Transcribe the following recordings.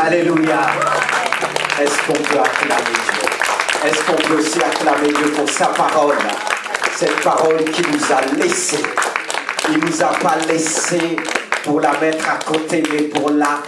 Alléluia. Est-ce qu'on peut acclamer Dieu? Est-ce qu'on peut aussi acclamer Dieu pour sa parole? Cette parole qui nous a laissés. Il ne nous a pas laissés pour la mettre à côté, mais pour la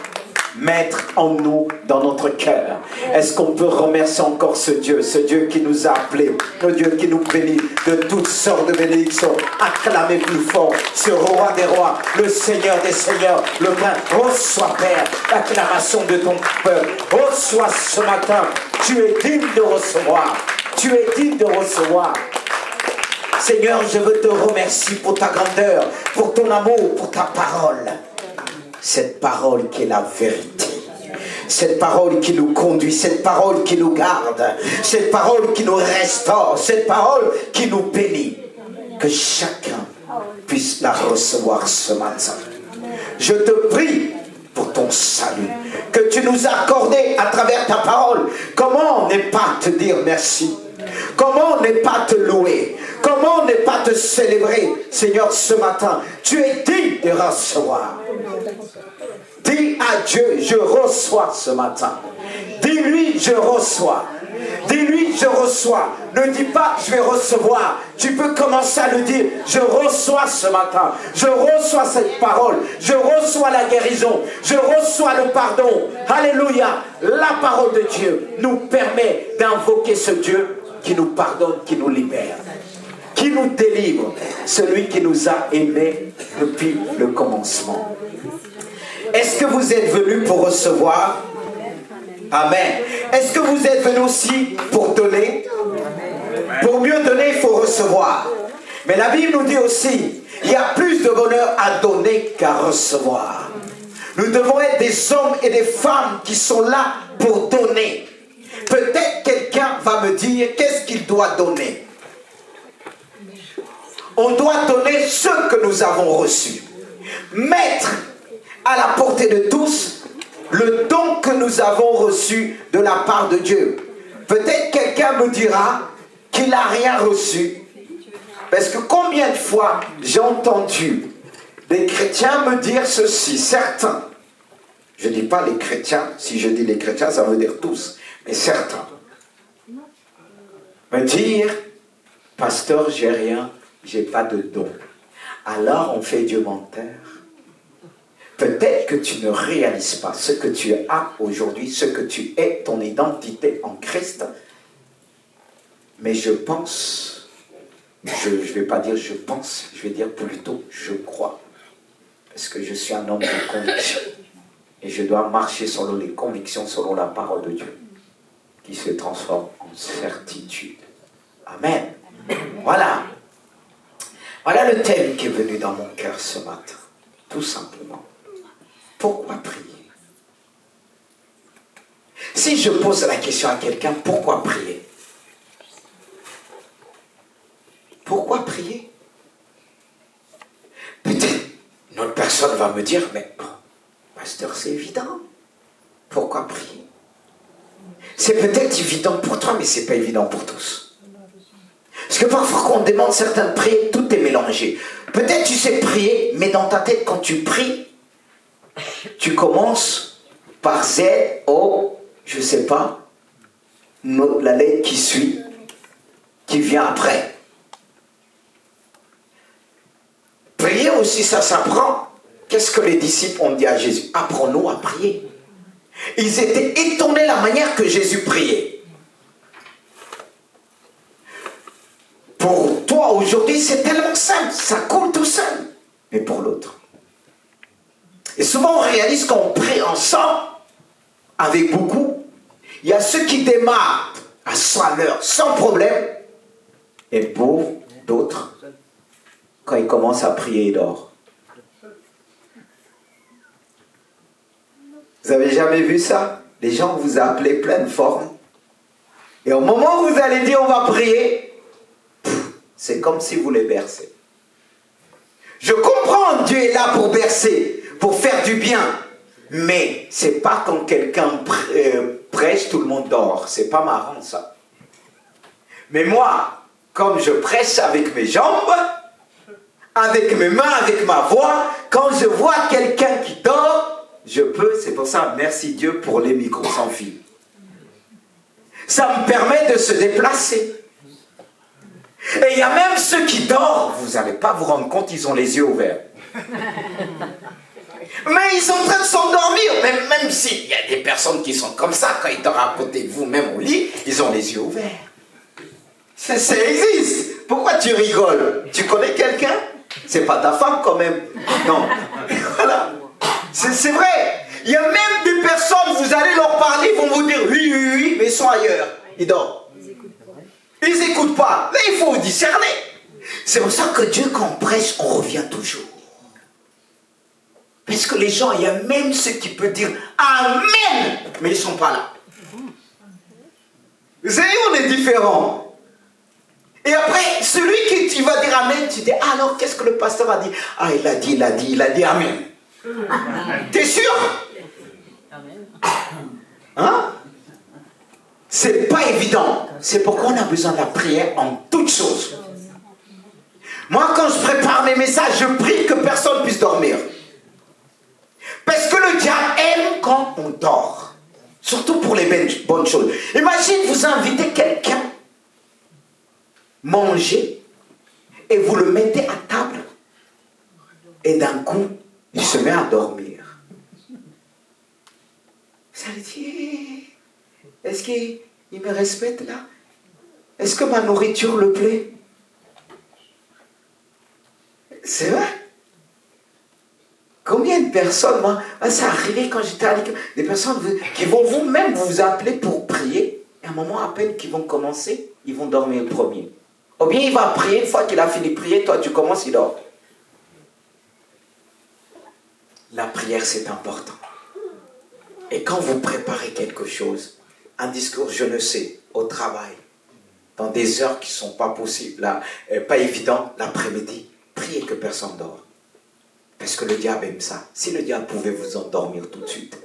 mettre en nous, dans notre cœur. Est-ce qu'on peut remercier encore ce Dieu qui nous a appelés, le Dieu qui nous bénit de toutes sortes de bénédictions? Acclamez plus fort ce roi des rois, le Seigneur des seigneurs, le Père. Reçois, Père, l'acclamation de ton peuple. Reçois ce matin. Tu es digne de recevoir. Tu es digne de recevoir. Seigneur, je veux te remercier pour ta grandeur, pour ton amour, pour ta parole. Cette parole qui est la vérité. Cette parole qui nous conduit, cette parole qui nous garde, cette parole qui nous restaure, cette parole qui nous bénit. Que chacun puisse la recevoir ce matin. Je te prie pour ton salut, que tu nous as accordé à travers ta parole. Comment ne pas te dire merci? Comment ne pas te louer? Comment ne pas te célébrer, Seigneur, ce matin? Tu es digne de recevoir. Dis à Dieu, je reçois ce matin. Dis-lui, je reçois. Dis-lui, je reçois. Ne dis pas, je vais recevoir. Tu peux commencer à le dire, je reçois ce matin. Je reçois cette parole. Je reçois la guérison. Je reçois le pardon. Alléluia. La parole de Dieu nous permet d'invoquer ce Dieu qui nous pardonne, qui nous libère, qui nous délivre. Celui qui nous a aimés depuis le commencement. Est-ce que vous êtes venus pour recevoir? Amen. Est-ce que vous êtes venus aussi pour donner? Pour mieux donner, il faut recevoir. Mais la Bible nous dit aussi, il y a plus de bonheur à donner qu'à recevoir. Nous devons être des hommes et des femmes qui sont là pour donner. Peut-être quelqu'un va me dire, qu'est-ce qu'il doit donner? On doit donner ce que nous avons reçu. Mettre à la portée de tous le don que nous avons reçu de la part de Dieu. Peut-être quelqu'un me dira qu'il n'a rien reçu. Parce que combien de fois j'ai entendu des chrétiens me dire ceci, certains. Je ne dis pas les chrétiens, si je dis les chrétiens, ça veut dire tous, mais certains. Me dire, pasteur, j'ai rien, j'ai pas de don. Alors on fait Dieu menteur. Peut-être que tu ne réalises pas ce que tu as aujourd'hui, ce que tu es, ton identité en Christ. Mais je pense, je ne vais pas dire je pense, je vais dire plutôt je crois. Parce que je suis un homme de conviction. Et je dois marcher selon les convictions, selon la parole de Dieu, qui se transforme en certitude. Amen. Voilà. Voilà le thème qui est venu dans mon cœur ce matin. Tout simplement. Pourquoi prier? Si je pose la question à quelqu'un, pourquoi prier? Pourquoi prier? Peut-être une autre personne va me dire, mais pasteur, c'est évident. Pourquoi prier? C'est peut-être évident pour toi, mais ce n'est pas évident pour tous. Parce que parfois, quand on demande certains de prier, tout est mélangé. Peut-être tu sais prier, mais dans ta tête, quand tu pries, tu commences par Z, O, je ne sais pas, la lettre qui suit, qui vient après. Prier aussi, ça s'apprend. Qu'est-ce que les disciples ont dit à Jésus? Apprends-nous à prier. Ils étaient étonnés de la manière que Jésus priait. Pour toi, aujourd'hui, c'est tellement simple, ça coule tout seul. Mais pour l'autre. Et souvent, on réalise qu'on prie ensemble, avec beaucoup. Il y a ceux qui démarrent à 100 l'heure, sans problème. Et pour d'autres, quand ils commencent à prier, ils dorment. Vous avez jamais vu ça? Les gens vous appellent pleine forme. Et au moment où vous allez dire on va prier, c'est comme si vous les bercez. Je comprends, Dieu est là pour bercer, pour faire du bien. Mais c'est pas quand quelqu'un prêche, tout le monde dort. C'est pas marrant ça. Mais moi, comme je prêche avec mes jambes, avec mes mains, avec ma voix, quand je vois quelqu'un qui dort, je peux, c'est pour ça, merci Dieu pour les micros sans fil. Ça me permet de se déplacer. Et il y a même ceux qui dorment, vous n'allez pas vous rendre compte, ils ont les yeux ouverts. Mais ils sont en train de s'endormir, même s'il y a des personnes qui sont comme ça, quand ils dorment à côté de vous, même au lit, ils ont les yeux ouverts. Ça existe. Pourquoi tu rigoles? Tu connais quelqu'un? C'est pas ta femme quand même. Non. Voilà. C'est vrai. Il y a même des personnes, vous allez leur parler, ils vont vous dire oui, oui, oui, mais ils sont ailleurs. Ils dorment. Ils n'écoutent pas. Mais il faut discerner. C'est pour ça que Dieu, quand on prêche, on revient toujours. Parce que les gens, il y a même ceux qui peuvent dire Amen, mais ils ne sont pas là. Vous savez, on est différents. Et après, celui qui va dire Amen, tu dis, alors qu'est-ce que le pasteur a dit? Ah, il a dit Amen. T'es sûr? Hein? C'est pas évident. C'est pourquoi on a besoin de la prière en toutes choses. Moi, quand je prépare mes messages, je prie que personne ne puisse dormir. Parce que le diable aime quand on dort. Surtout pour les bonnes choses. Imagine, vous invitez quelqu'un manger et vous le mettez à table et d'un coup, il se met à dormir. Vous allez dire, est-ce qu'il me respecte là? Est-ce que ma nourriture le plaît? C'est vrai. Combien de personnes, moi, ça arrivait quand j'étais à l'école, des personnes qui vont vous-même vous appeler pour prier, et à un moment à peine qu'ils vont commencer, ils vont dormir le premier. Ou bien il va prier, une fois qu'il a fini de prier, toi tu commences, il dort. La prière, c'est important. Et quand vous préparez quelque chose, un discours, je ne sais, au travail, dans des heures qui ne sont pas possibles, là, pas évidentes, l'après-midi, priez que personne dort. Parce que le diable aime ça. Si le diable pouvait vous endormir tout de suite,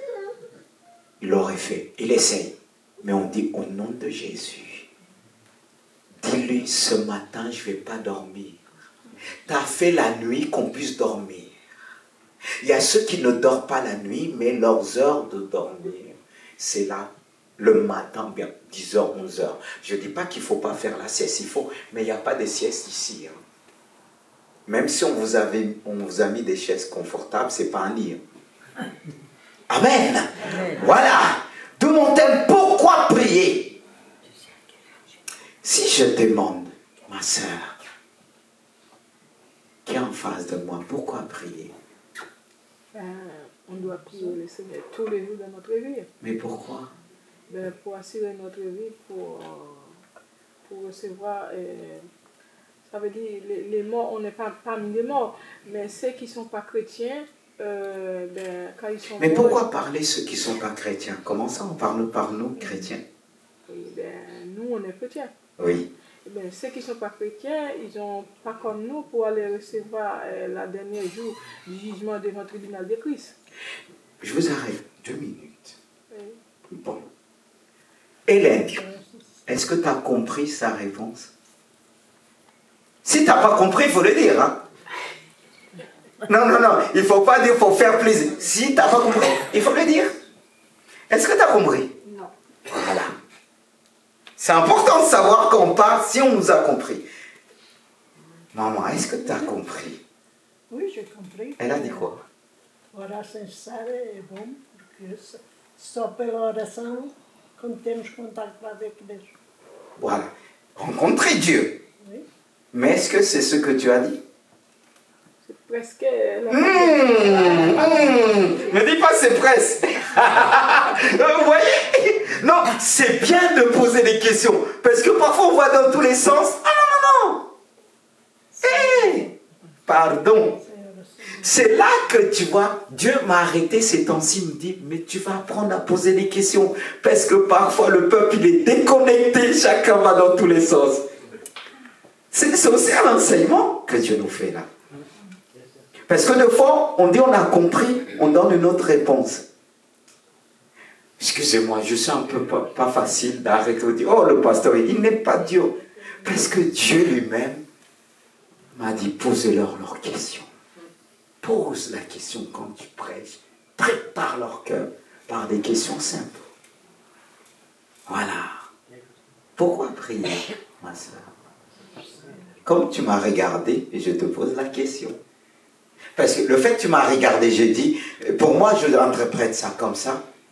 il l'aurait fait. Il essaye. Mais on dit au nom de Jésus, dis-lui ce matin, je ne vais pas dormir. Tu as fait la nuit qu'on puisse dormir. Il y a ceux qui ne dorment pas la nuit, mais leurs heures de dormir, c'est là, le matin, bien 10h, 11h. Je ne dis pas qu'il ne faut pas faire la sieste, il faut, mais il n'y a pas de sieste ici. Hein. Même si on vous a mis des chaises confortables, ce n'est pas un lit. Amen. Voilà. D'où mon thème, pourquoi prier? Si je demande, ma sœur, qui est en face de moi, pourquoi prier? On doit prier le Seigneur tous les jours de notre vie. Mais pourquoi? Pour assurer notre vie, pour recevoir... ça veut dire, les morts, on n'est pas parmi les morts, mais ceux qui ne sont pas chrétiens, quand ils sont mais morts... pourquoi parler ceux qui ne sont pas chrétiens? Comment ça on parle par nous, chrétiens? Oui, nous, on est chrétiens. Oui. Ceux qui ne sont pas chrétiens, ils n'ont pas comme nous pour aller recevoir la dernière jour du jugement devant le tribunal de Christ. Je vous arrête 2 minutes. Oui. Bon. Hélène, est-ce que tu as compris sa réponse? Si tu n'as pas compris, il faut le dire. Hein? Non, il ne faut pas dire, il faut faire plaisir. Si tu n'as pas compris, il faut le dire. Est-ce que tu as compris? Non. Voilà. C'est important de savoir quand on parle si on nous a compris. Maman, est-ce que tu as compris? Oui, j'ai compris. Elle a dit quoi? Oração é bom, porque só pela oração que temos contato avec Deus. Voilà. Rencontrer Dieu. Oui. Mais est-ce que c'est ce que tu as dit? C'est presque... Ne dis pas c'est presque. Vous voyez? Non, c'est bien de poser des questions. Parce que parfois on voit dans tous les sens. Ah non. Hey, pardon. C'est là que tu vois, Dieu m'a arrêté ces temps-ci, il me dit, mais tu vas apprendre à poser des questions. Parce que parfois le peuple il est déconnecté, chacun va dans tous les sens. C'est aussi un enseignement que Dieu nous fait là. Parce que des fois, on dit on a compris, on donne une autre réponse. Excusez-moi, je suis un peu pas facile d'arrêter de dire, oh le pasteur, il n'est pas Dieu. Parce que Dieu lui-même m'a dit, posez-leur leurs questions. Pose la question quand tu prêches. prépare leur cœur par des questions simples. Voilà. Pourquoi prier, ma soeur? Comme tu m'as regardé, et je te pose la question. Parce que le fait que tu m'as regardé, j'ai dit, pour moi, je interprète ça,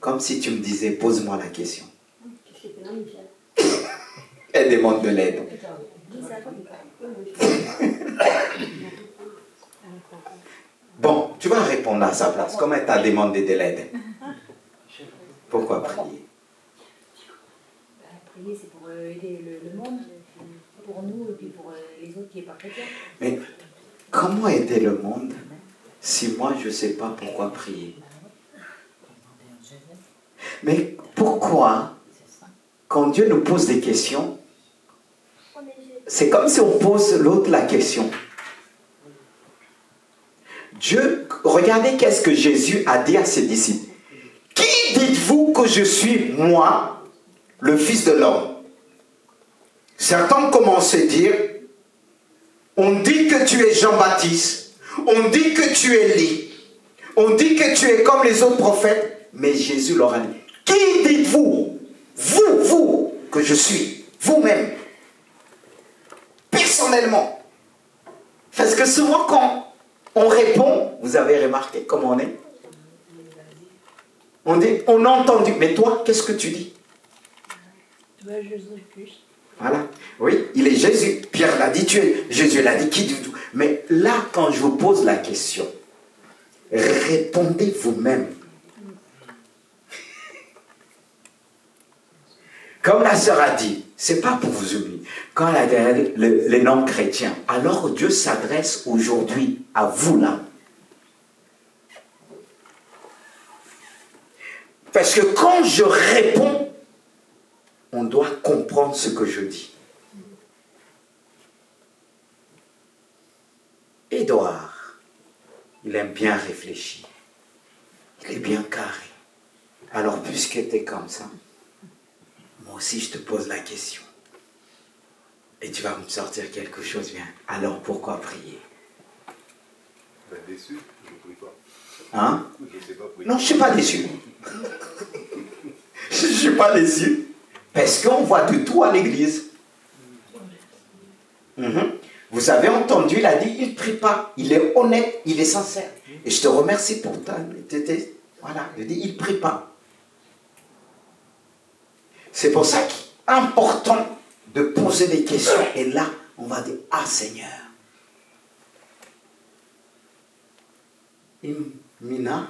comme si tu me disais, pose-moi la question. Elle demande de l'aide. Bon, tu vas répondre à sa place. Comment elle t'a demandé de l'aide? Pourquoi prier? Prier, c'est pour aider le monde, pour nous et puis pour les autres qui ne sont pas chrétiens. Mais comment aider le monde si moi je ne sais pas pourquoi prier? Mais pourquoi, quand Dieu nous pose des questions, c'est comme si on pose l'autre la question. Dieu, regardez qu'est-ce que Jésus a dit à ses disciples. Qui dites-vous que je suis, moi, le Fils de l'homme? Certains commencent à dire, on dit que tu es Jean-Baptiste, on dit que tu es Élie, on dit que tu es comme les autres prophètes, mais Jésus leur a dit, qui dites-vous, vous, que je suis, vous-même, personnellement? Parce que souvent quand on répond, vous avez remarqué comment on est? On dit, on a entendu, mais toi, qu'est-ce que tu dis? Tu es Jésus-Christ. Voilà, oui, il est Jésus. Pierre l'a dit, tu es Jésus l'a dit, qui dit tout? Mais là, quand je vous pose la question, répondez vous-même. Comme la sœur a dit, c'est pas pour vous oublier. Quand elle a dit les non-chrétiens, alors Dieu s'adresse aujourd'hui à vous là. Parce que quand je réponds, on doit comprendre ce que je dis. Édouard, il aime bien réfléchir. Il est bien carré. Alors, puisque tu es comme ça, moi aussi je te pose la question. Et tu vas me sortir quelque chose bien. Alors, pourquoi prier? Déçu, je ne prie pas. Hein? Je sais pas prier. Non, je ne suis pas déçu. Je ne suis pas déçu. Parce qu'on voit de tout à l'église. Vous avez entendu, il a dit, il ne prie pas. Il est honnête, il est sincère. Et je te remercie pour ta... Voilà, il dit, il ne prie pas. C'est pour ça qu'il est important de poser des questions. Et là, on va dire, ah Seigneur. Mina,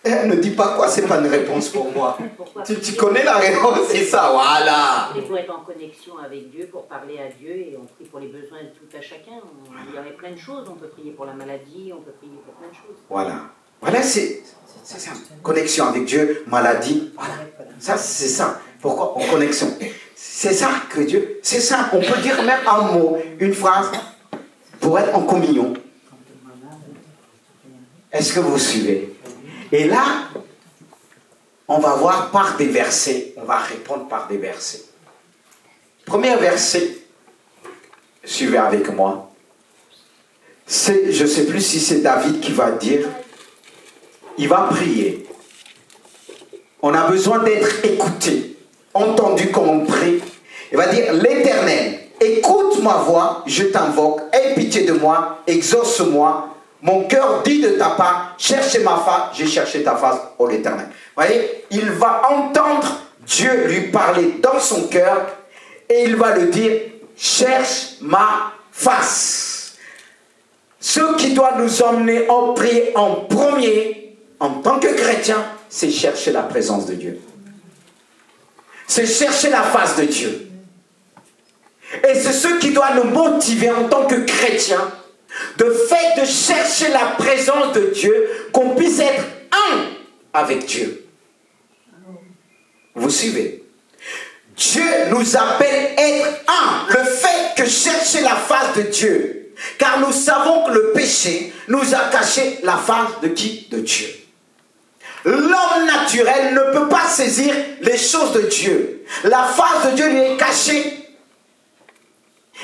ne dis pas quoi, c'est pas une réponse pour moi. Tu connais la réponse, c'est ça, voilà. Il faut être en connexion avec Dieu pour parler à Dieu et on prie pour les besoins de tout à chacun. Il y aurait plein de choses, on peut prier pour la maladie, on peut prier pour plein de choses. Voilà. Voilà, c'est ça. Connexion avec Dieu, maladie, voilà. Ça, c'est ça. Pourquoi? En connexion. C'est ça que Dieu... C'est ça. On peut dire même un mot, une phrase, pour être en communion. Est-ce que vous suivez? Et là, on va voir par des versets. On va répondre par des versets. Premier verset, suivez avec moi. C'est, je ne sais plus si c'est David qui va dire, il va prier. On a besoin d'être écouté, entendu comme on prie. Il va dire, l'Éternel, écoute ma voix, je t'invoque, aie pitié de moi, exauce-moi. Mon cœur dit de ta part, cherchez ma face, j'ai cherché ta face, ô l'Éternel. Vous voyez, il va entendre Dieu lui parler dans son cœur et il va le dire, cherche ma face. Ce qui doit nous emmener en prier en premier, en tant que chrétien, c'est chercher la présence de Dieu. C'est chercher la face de Dieu. Et c'est ce qui doit nous motiver en tant que chrétiens, de fait de chercher la présence de Dieu, qu'on puisse être un avec Dieu. Vous suivez? Dieu nous appelle être un. Le fait que chercher la face de Dieu, car nous savons que le péché nous a caché la face de qui? De Dieu. L'homme naturel ne peut pas saisir les choses de Dieu. La face de Dieu lui est cachée.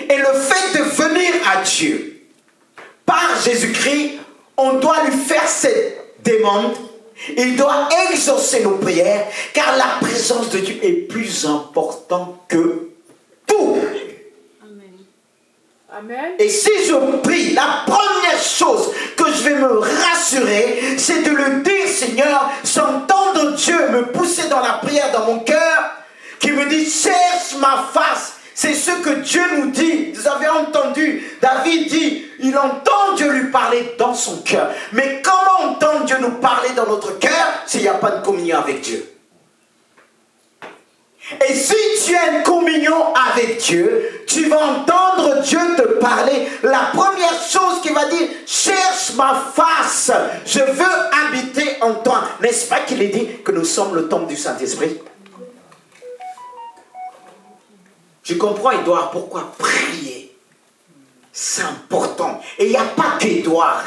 Et le fait de venir à Dieu par Jésus-Christ, on doit lui faire cette demande. Il doit exaucer nos prières, car la présence de Dieu est plus importante que tout. Amen. Amen. Et si je prie, la première chose que je vais me rassurer, c'est de le dire, Seigneur, s'entendre Dieu me pousser dans la prière dans mon cœur, qui me dit, cherche ma face. C'est ce que Dieu nous dit. Vous avez entendu, David dit, il entend Dieu lui parler dans son cœur. Mais comment entendre Dieu nous parler dans notre cœur s'il n'y a pas de communion avec Dieu? Et si tu as une communion avec Dieu, tu vas entendre Dieu te parler. La première chose qu'il va dire, cherche ma face, je veux habiter en toi. N'est-ce pas qu'il est dit que nous sommes le temple du Saint-Esprit? Tu comprends, Édouard, pourquoi prier, c'est important. Et il n'y a pas qu'Édouard.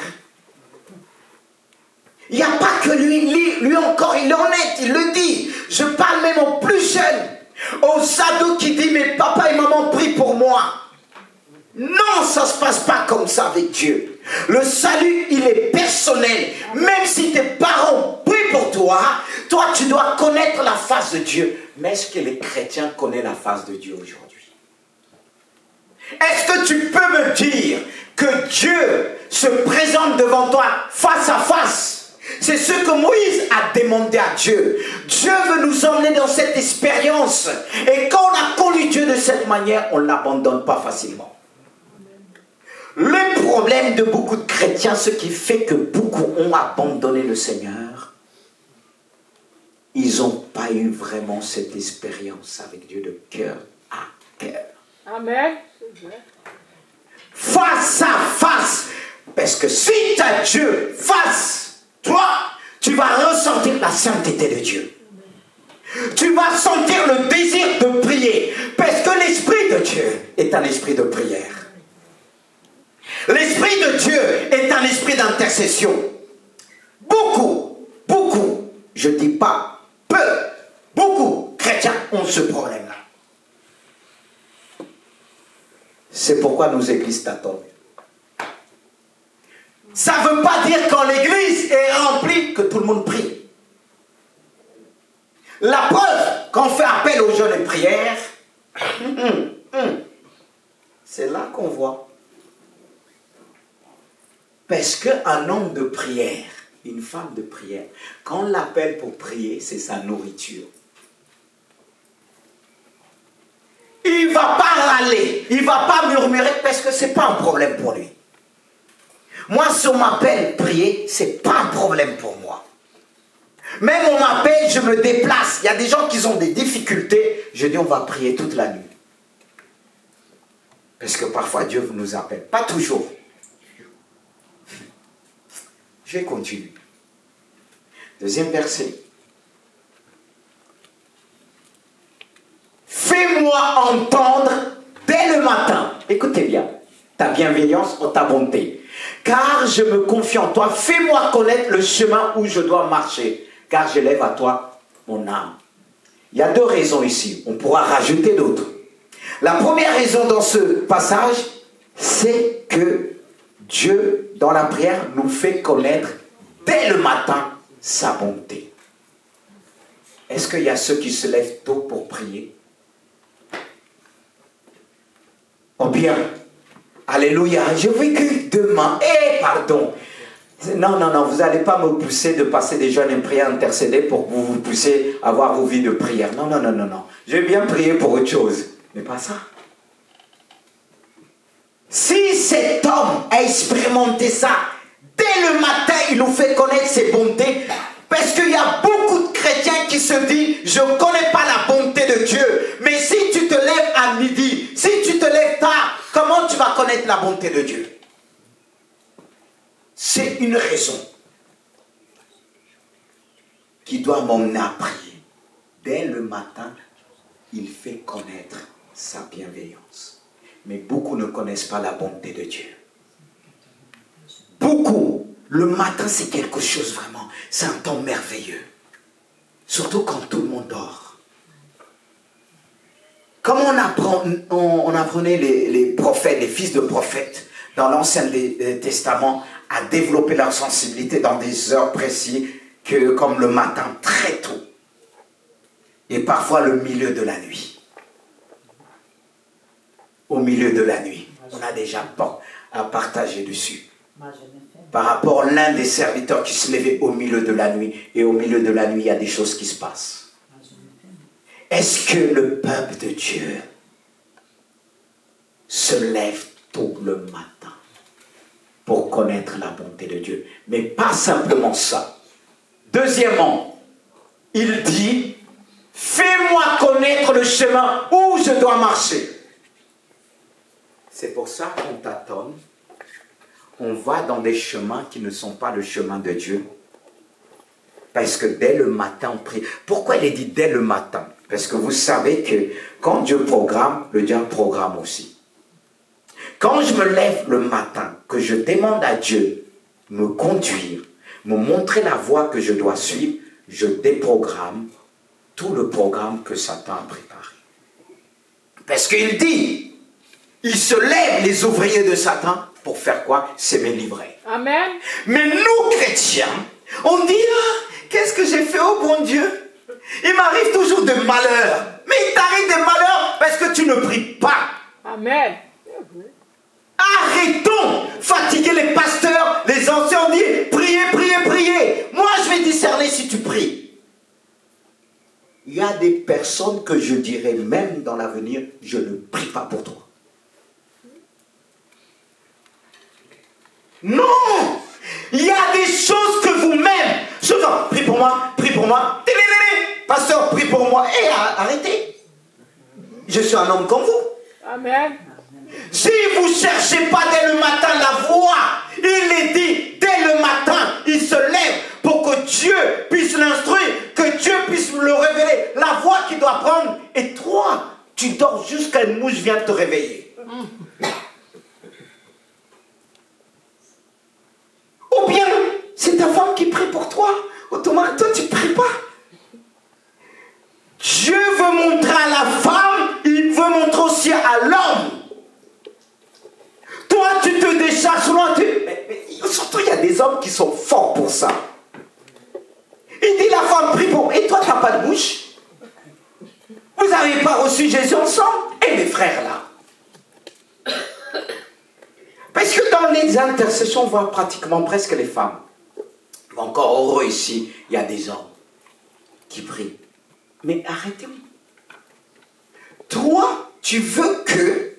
Il n'y a pas que lui encore, il est honnête, il le dit. Je parle même aux plus jeunes, aux ados qui disent, mais papa et maman prient pour moi. Non, ça ne se passe pas comme ça avec Dieu. Le salut, il est personnel. Même si tes parents prient pour toi, toi, tu dois connaître la face de Dieu. Mais est-ce que les chrétiens connaissent la face de Dieu aujourd'hui? Est-ce que tu peux me dire que Dieu se présente devant toi face à face? C'est ce que Moïse a demandé à Dieu. Dieu veut nous emmener dans cette expérience. Et quand on a connu Dieu de cette manière, on ne l'abandonne pas facilement. Le problème de beaucoup de chrétiens, ce qui fait que beaucoup ont abandonné le Seigneur, ils n'ont pas eu vraiment cette expérience avec Dieu de cœur à cœur. Amen. Face à face. Parce que si tu as Dieu face, toi, tu vas ressentir la sainteté de Dieu. Tu vas sentir le désir de prier. Parce que l'Esprit de Dieu est un esprit de prière. L'Esprit de Dieu est un esprit d'intercession. Beaucoup, je ne dis pas peu, beaucoup chrétiens ont ce problème-là. C'est pourquoi nos églises t'attendent. Ça ne veut pas dire quand l'église est remplie que tout le monde prie. La preuve, quand on fait appel aux jeûnes et prières, c'est là qu'on voit. Parce qu'un homme de prière, une femme de prière, quand on l'appelle pour prier, c'est sa nourriture. Il ne va pas râler, il ne va pas murmurer parce que ce n'est pas un problème pour lui. Moi, si on m'appelle prier, ce n'est pas un problème pour moi. Même on m'appelle, je me déplace. Il y a des gens qui ont des difficultés, je dis on va prier toute la nuit. Parce que parfois Dieu nous appelle, pas toujours. Je vais continuer. Deuxième verset. Fais-moi entendre dès le matin. Écoutez bien. Ta bienveillance ou ta bonté. Car je me confie en toi. Fais-moi connaître le chemin où je dois marcher. Car j'élève à toi mon âme. Il y a deux raisons ici. On pourra rajouter d'autres. La première raison dans ce passage, c'est que Dieu, dans la prière, nous fait connaître dès le matin sa bonté. Est-ce qu'il y a ceux qui se lèvent tôt pour prier? Oh bien, alléluia, je veux que demain, pardon. Non, vous n'allez pas me pousser de passer des jeûnes et prières intercédés pour que vous vous poussiez à avoir vos vies de prière. Non. Je vais bien prier pour autre chose, mais pas ça. Si cet homme a expérimenté ça, dès le matin, il nous fait connaître ses bontés, parce qu'il y a beaucoup de chrétiens qui se disent, je ne connais pas la bonté de Dieu, mais si tu te lèves à midi, si tu te lèves tard, comment tu vas connaître la bonté de Dieu? C'est une raison qui doit m'emmener à prier. Dès le matin, il fait connaître sa bienveillance. Mais beaucoup ne connaissent pas la bonté de Dieu. Beaucoup, le matin c'est quelque chose vraiment, c'est un temps merveilleux. Surtout quand tout le monde dort. Comme on apprenait les prophètes, les fils de prophètes, dans l'Ancien Testament à développer leur sensibilité dans des heures précises, comme le matin très tôt. Et parfois le milieu de la nuit. Au milieu de la nuit. On a déjà pas à partager dessus. Par rapport à l'un des serviteurs qui se levait au milieu de la nuit. Et au milieu de la nuit, il y a des choses qui se passent. Est-ce que le peuple de Dieu se lève tôt le matin pour connaître la bonté de Dieu? Mais pas simplement ça. Deuxièmement, il dit, fais-moi connaître le chemin où je dois marcher. C'est pour ça qu'on tâtonne. On va dans des chemins qui ne sont pas le chemin de Dieu. Parce que dès le matin, on prie. Pourquoi il est dit dès le matin? Parce que vous savez que quand Dieu programme, le diable programme aussi. Quand je me lève le matin, que je demande à Dieu de me conduire, me montrer la voie que je dois suivre, je déprogramme tout le programme que Satan a préparé. Parce qu'il dit, il se lève les ouvriers de Satan pour faire quoi? S'aimer livrer. Amen. Mais nous, chrétiens, on dit, qu'est-ce que j'ai fait au bon Dieu? Il m'arrive toujours des malheurs. Mais il t'arrive des malheurs parce que tu ne pries pas. Amen. Arrêtons, fatiguer les pasteurs, les anciens, on dit, priez, priez, priez. Moi, je vais discerner si tu pries. Il y a des personnes que je dirais, même dans l'avenir, je ne prie pas pour toi. Non! Il y a des choses que vous-même, souvent, prie pour moi, pasteur, prie pour moi, et arrêtez. Je suis un homme comme vous. Amen. Si vous ne cherchez pas dès le matin la voie, il est dit, dès le matin, il se lève pour que Dieu puisse l'instruire, que Dieu puisse le révéler, la voie qu'il doit prendre. Et toi, tu dors jusqu'à une mouche vient te réveiller. Ou bien, c'est ta femme qui prie pour toi. Automatiquement, toi, tu ne pries pas. Dieu veut montrer à la femme, il veut montrer aussi à l'homme. Toi, tu te décharges loin. Mais surtout, il y a des hommes qui sont forts pour ça. Il dit, la femme prie pour... Et toi, tu n'as pas de bouche. Vous n'avez pas reçu Jésus ensemble. Et mes frères, là. Parce que dans les intercessions, on voit pratiquement presque les femmes. Encore heureux ici, il y a des hommes qui prient. Mais arrêtez-vous. Toi, tu veux que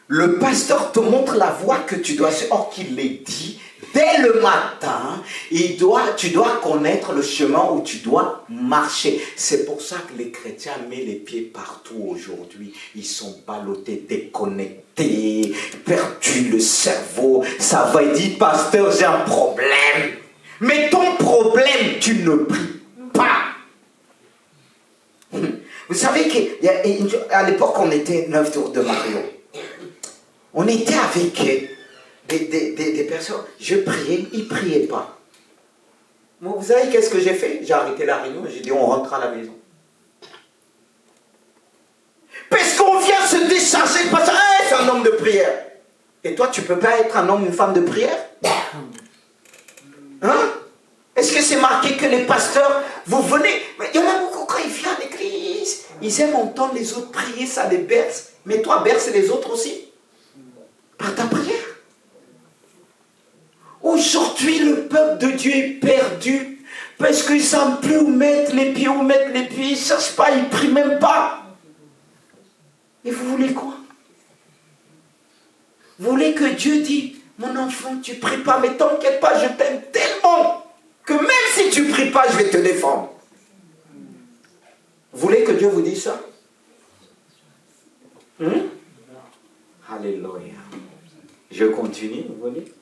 le pasteur te montre la voie que tu dois suivre. Or qu'il l'ait dit, dès le matin, tu dois connaître le chemin où tu dois marcher. C'est pour ça que les chrétiens mettent les pieds partout aujourd'hui. Ils sont ballottés, déconnectés, perdus le cerveau. Ça va, il dit, pasteur, j'ai un problème. Mais ton problème, tu ne pries pas. Vous savez qu'à l'époque, on était 9 tours de Mario. On était avec des personnes. Je priais, ils ne priaient pas. Bon, vous savez qu'est-ce que j'ai fait? J'ai arrêté la réunion et j'ai dit on rentre à la maison. Parce qu'on vient se décharger parce que c'est un homme de prière. Et toi, tu ne peux pas être un homme, une femme de prière? Hein? Est-ce que c'est marqué que les pasteurs, vous venez? Mais il y en a beaucoup quand ils viennent à l'église. Ils aiment entendre les autres prier, ça les berce. Mais toi, berce les autres aussi. Par ta prière. Aujourd'hui, le peuple de Dieu est perdu. Parce qu'ils ne savent plus où mettre les pieds, Ils ne cherchent pas, ils ne prient même pas. Et vous voulez quoi? Vous voulez que Dieu dise, mon enfant, tu ne pries pas, mais t'inquiète pas, je t'aime tellement que même si tu ne pries pas, je vais te défendre. Vous voulez que Dieu vous dise ça? Alléluia. Je continue, vous voulez?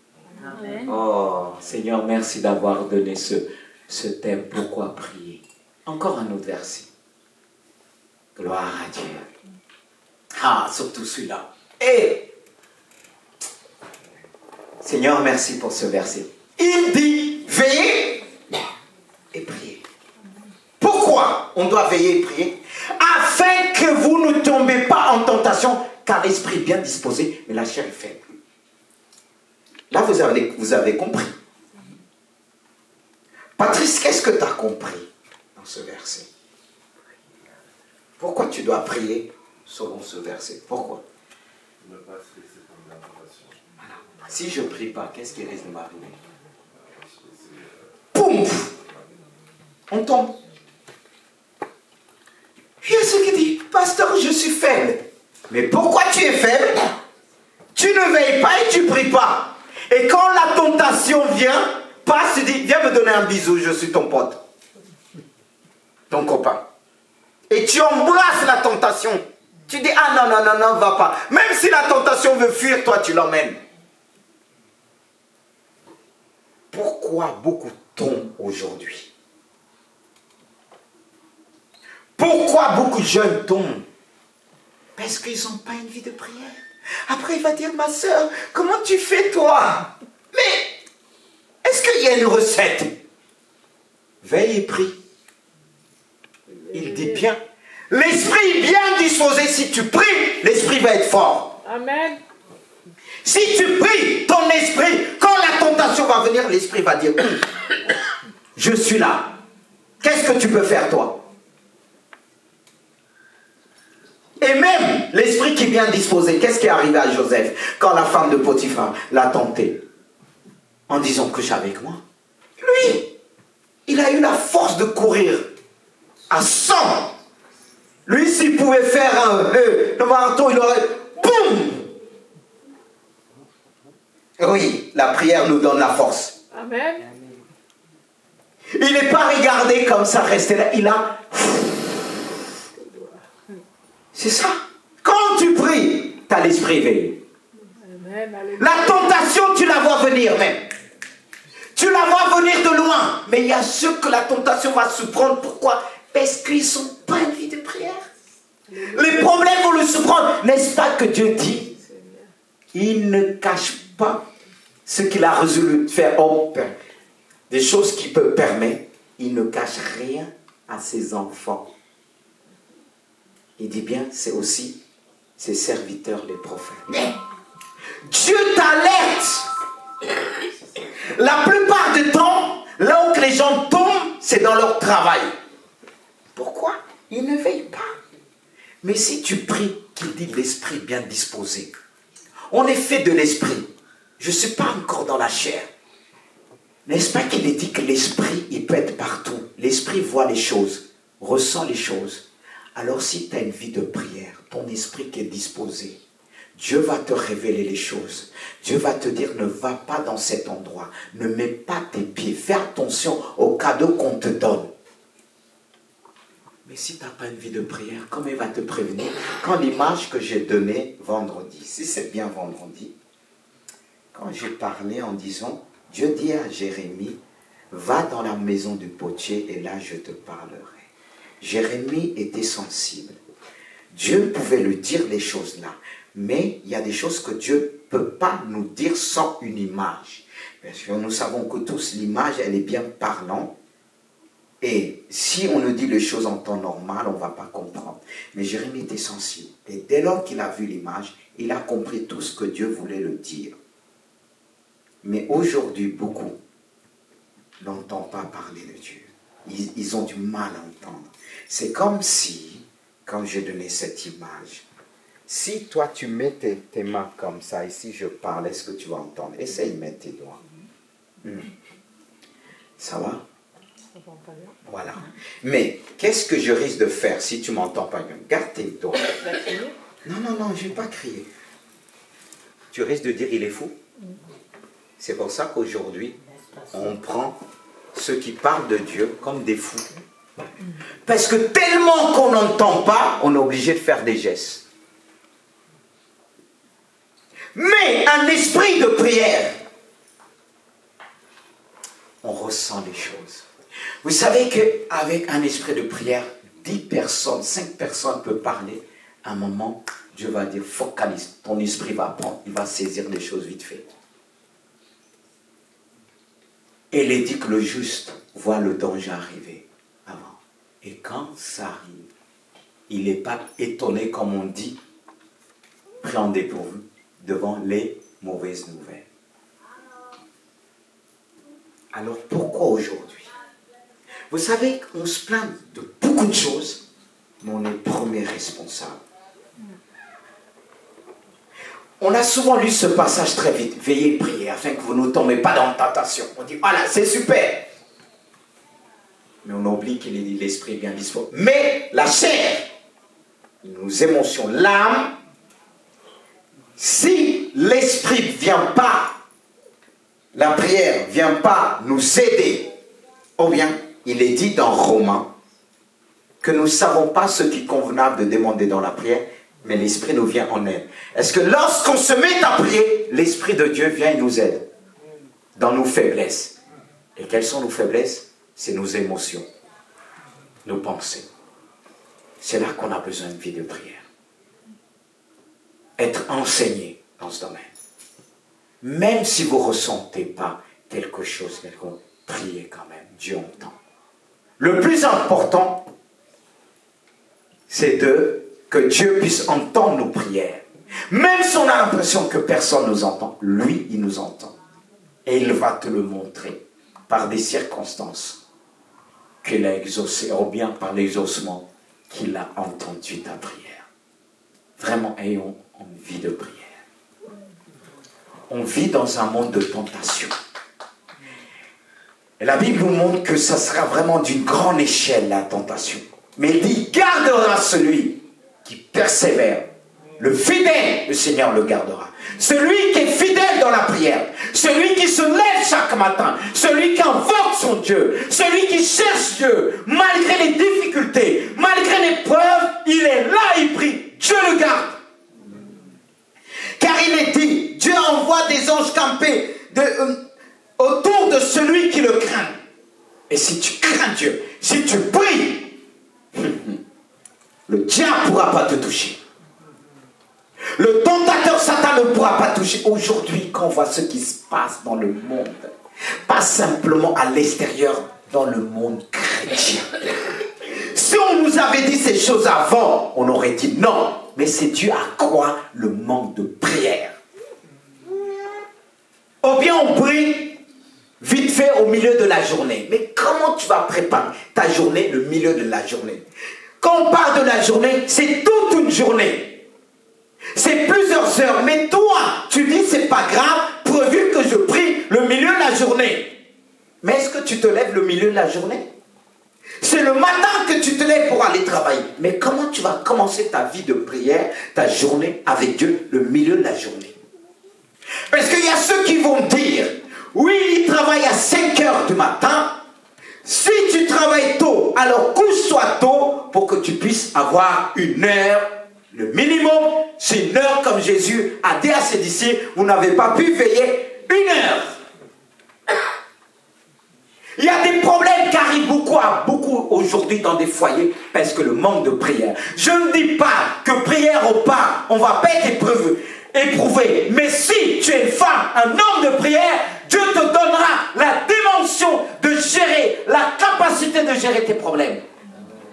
Amen. Oh, Seigneur, merci d'avoir donné ce thème. Pourquoi prier? Encore un autre verset. Gloire à Dieu. Ah, surtout celui-là. Et Seigneur, merci pour ce verset. Il dit, veillez et priez. Pourquoi on doit veiller et prier? Afin que vous ne tombez pas en tentation, car l'esprit est bien disposé, mais la chair est faible. Là, vous avez compris. Patrice, qu'est-ce que tu as compris dans ce verset? Pourquoi tu dois prier selon ce verset? Pourquoi? Ne pas se laisser prendre la tentation. Si je ne prie pas, qu'est-ce qui risque de m'arriver? Pouf! On tombe. Il y a ceux qui disent, pasteur, je suis faible. Mais pourquoi tu es faible? Tu ne veilles pas et tu ne pries pas. Et quand la tentation vient, passe, tu dis, viens me donner un bisou, je suis ton pote. Ton copain. Et tu embrasses la tentation. Tu dis, ah non, non, non, non, va pas. Même si la tentation veut fuir, toi tu l'emmènes. Pourquoi beaucoup tombent aujourd'hui? Pourquoi beaucoup de jeunes tombent? Parce qu'ils n'ont pas une vie de prière. Après, il va dire, ma soeur, comment tu fais toi? Mais, est-ce qu'il y a une recette? Veille et prie. Il dit bien. L'esprit bien disposé, si tu pries, l'esprit va être fort. Amen. Si tu pries, ton esprit, quand la tentation va venir, l'esprit va dire, je suis là. Qu'est-ce que tu peux faire, toi? Et même l'esprit qui est bien disposé, qu'est-ce qui est arrivé à Joseph quand la femme de Potiphar l'a tenté en disant couche avec moi? Lui, il a eu la force de courir à 100. Lui, s'il pouvait faire le marathon, il aurait... Boum! Oui, la prière nous donne la force. Amen. Il n'est pas regardé comme ça, resté là. Il a... C'est ça. Quand tu pries, tu as l'esprit éveillé. La tentation, tu la vois venir même. Tu la vois venir de loin. Mais il y a ceux que la tentation va se prendre. Pourquoi? Parce qu'ils ne sont pas une vie de prière. Les problèmes vont le surprendre. N'est-ce pas que Dieu dit? Il ne cache pas ce qu'il a résolu de faire. Des choses qu'il peut permettre. Il ne cache rien à ses enfants. Il dit bien, c'est aussi ses serviteurs, les prophètes. Mais Dieu t'alerte. La plupart du temps, là où les gens tombent, c'est dans leur travail. Pourquoi? Ils ne veillent pas. Mais si tu pries, qu'il dit l'esprit bien disposé. On est fait de l'esprit. Je ne suis pas encore dans la chair. N'est-ce pas qu'il est dit que l'esprit, il peut être partout. L'esprit voit les choses, ressent les choses. Alors si tu as une vie de prière, ton esprit qui est disposé, Dieu va te révéler les choses. Dieu va te dire, ne va pas dans cet endroit. Ne mets pas tes pieds. Fais attention au cadeau qu'on te donne. Mais si tu n'as pas une vie de prière, comment il va te prévenir? Quand l'image que j'ai donnée vendredi, si c'est bien vendredi, quand j'ai parlé en disant, Dieu dit à Jérémie, va dans la maison du potier et là je te parlerai. Jérémie était sensible. Dieu pouvait lui dire les choses là. Mais il y a des choses que Dieu ne peut pas nous dire sans une image. Parce que nous savons que tous, l'image, elle est bien parlante. Et si on nous dit les choses en temps normal, on ne va pas comprendre. Mais Jérémie était sensible. Et dès lors qu'il a vu l'image, il a compris tout ce que Dieu voulait le dire. Mais aujourd'hui, beaucoup n'entendent pas parler de Dieu. Ils ont du mal à entendre. C'est comme si, quand j'ai donné cette image, si toi tu mets tes mains comme ça, et si je parle, est-ce que tu vas entendre? Essaye de mettre tes doigts. Ça va? Voilà. Mais qu'est-ce que je risque de faire si tu ne m'entends pas bien? Garde tes doigts. Non, non, non, je ne vais pas crier. Tu risques de dire il est fou. C'est pour ça qu'aujourd'hui, on prend ceux qui parlent de Dieu comme des fous. Parce que tellement qu'on n'entend pas, on est obligé de faire des gestes. Mais un esprit de prière, on ressent les choses. Vous savez qu'avec un esprit de prière, 10 personnes, 5 personnes peuvent parler. À un moment, Dieu va dire, focalise, ton esprit va prendre, il va saisir les choses vite fait. Et il est dit que le juste voit le danger arriver avant. Et quand ça arrive, il n'est pas étonné, comme on dit, pris en dépourvu devant les mauvaises nouvelles. Alors pourquoi aujourd'hui? Vous savez, on se plaint de beaucoup de choses, mais on est le premier responsable. On a souvent lu ce passage très vite. Veillez et priez afin que vous ne tombez pas dans la tentation. On dit, voilà, c'est super. Mais on oublie qu'il est dit l'esprit bien disposé. Mais la chair, nos émotions, l'âme, si l'esprit ne vient pas, la prière ne vient pas nous aider, ou bien il est dit dans Romains que nous ne savons pas ce qui est convenable de demander dans la prière, mais l'Esprit nous vient en aide. Est-ce que lorsqu'on se met à prier, l'Esprit de Dieu vient et nous aide dans nos faiblesses? Et quelles sont nos faiblesses? C'est nos émotions, nos pensées. C'est là qu'on a besoin de vie de prière. Être enseigné dans ce domaine. Même si vous ne ressentez pas quelque chose, priez quand même, Dieu entend. Le plus important, c'est que Dieu puisse entendre nos prières. Même si on a l'impression que personne ne nous entend, lui, il nous entend. Et il va te le montrer par des circonstances qu'il a exaucées, ou bien par l'exaucement qu'il a entendu ta prière. Vraiment, ayons envie de prière. On vit dans un monde de tentation. Et la Bible nous montre que ça sera vraiment d'une grande échelle, la tentation. Mais il dit, gardera celui qui persévère. Le fidèle, le Seigneur le gardera. Celui qui est fidèle dans la prière. Celui qui se lève chaque matin. Celui qui invoque son Dieu. Celui qui cherche Dieu. Malgré les difficultés, malgré l'épreuve, il est là, il prie. Dieu le garde. Car il est dit, Dieu envoie des anges camper autour de celui qui le craint. Et si tu crains Dieu, si tu pries, le diable ne pourra pas te toucher. Le tentateur Satan ne pourra pas toucher. Aujourd'hui, quand on voit ce qui se passe dans le monde, pas simplement à l'extérieur, dans le monde chrétien. Si on nous avait dit ces choses avant, on aurait dit non. Mais c'est dû à quoi le manque de prière? Ou bien on prie vite fait au milieu de la journée. Mais comment tu vas préparer ta journée, le milieu de la journée? Quand on parle de la journée, c'est toute une journée. C'est plusieurs heures. Mais toi, tu dis c'est pas grave, pourvu que je prie le milieu de la journée. Mais est-ce que tu te lèves le milieu de la journée? C'est le matin que tu te lèves pour aller travailler. Mais comment tu vas commencer ta vie de prière, ta journée avec Dieu, le milieu de la journée? Parce qu'il y a ceux qui vont dire, oui, il travaille à 5 heures du matin. Si tu travailles tôt, alors couche-toi tôt pour que tu puisses avoir une heure. Le minimum, c'est une heure comme Jésus a dit à ses disciples, vous n'avez pas pu veiller une heure. Il y a des problèmes qui arrivent beaucoup aujourd'hui dans des foyers parce que le manque de prière. Je ne dis pas que prière ou pas, on ne va pas être éprouvé. Mais si tu es une femme, un homme de prière, Dieu te donnera la dimension de gérer, la capacité de gérer tes problèmes.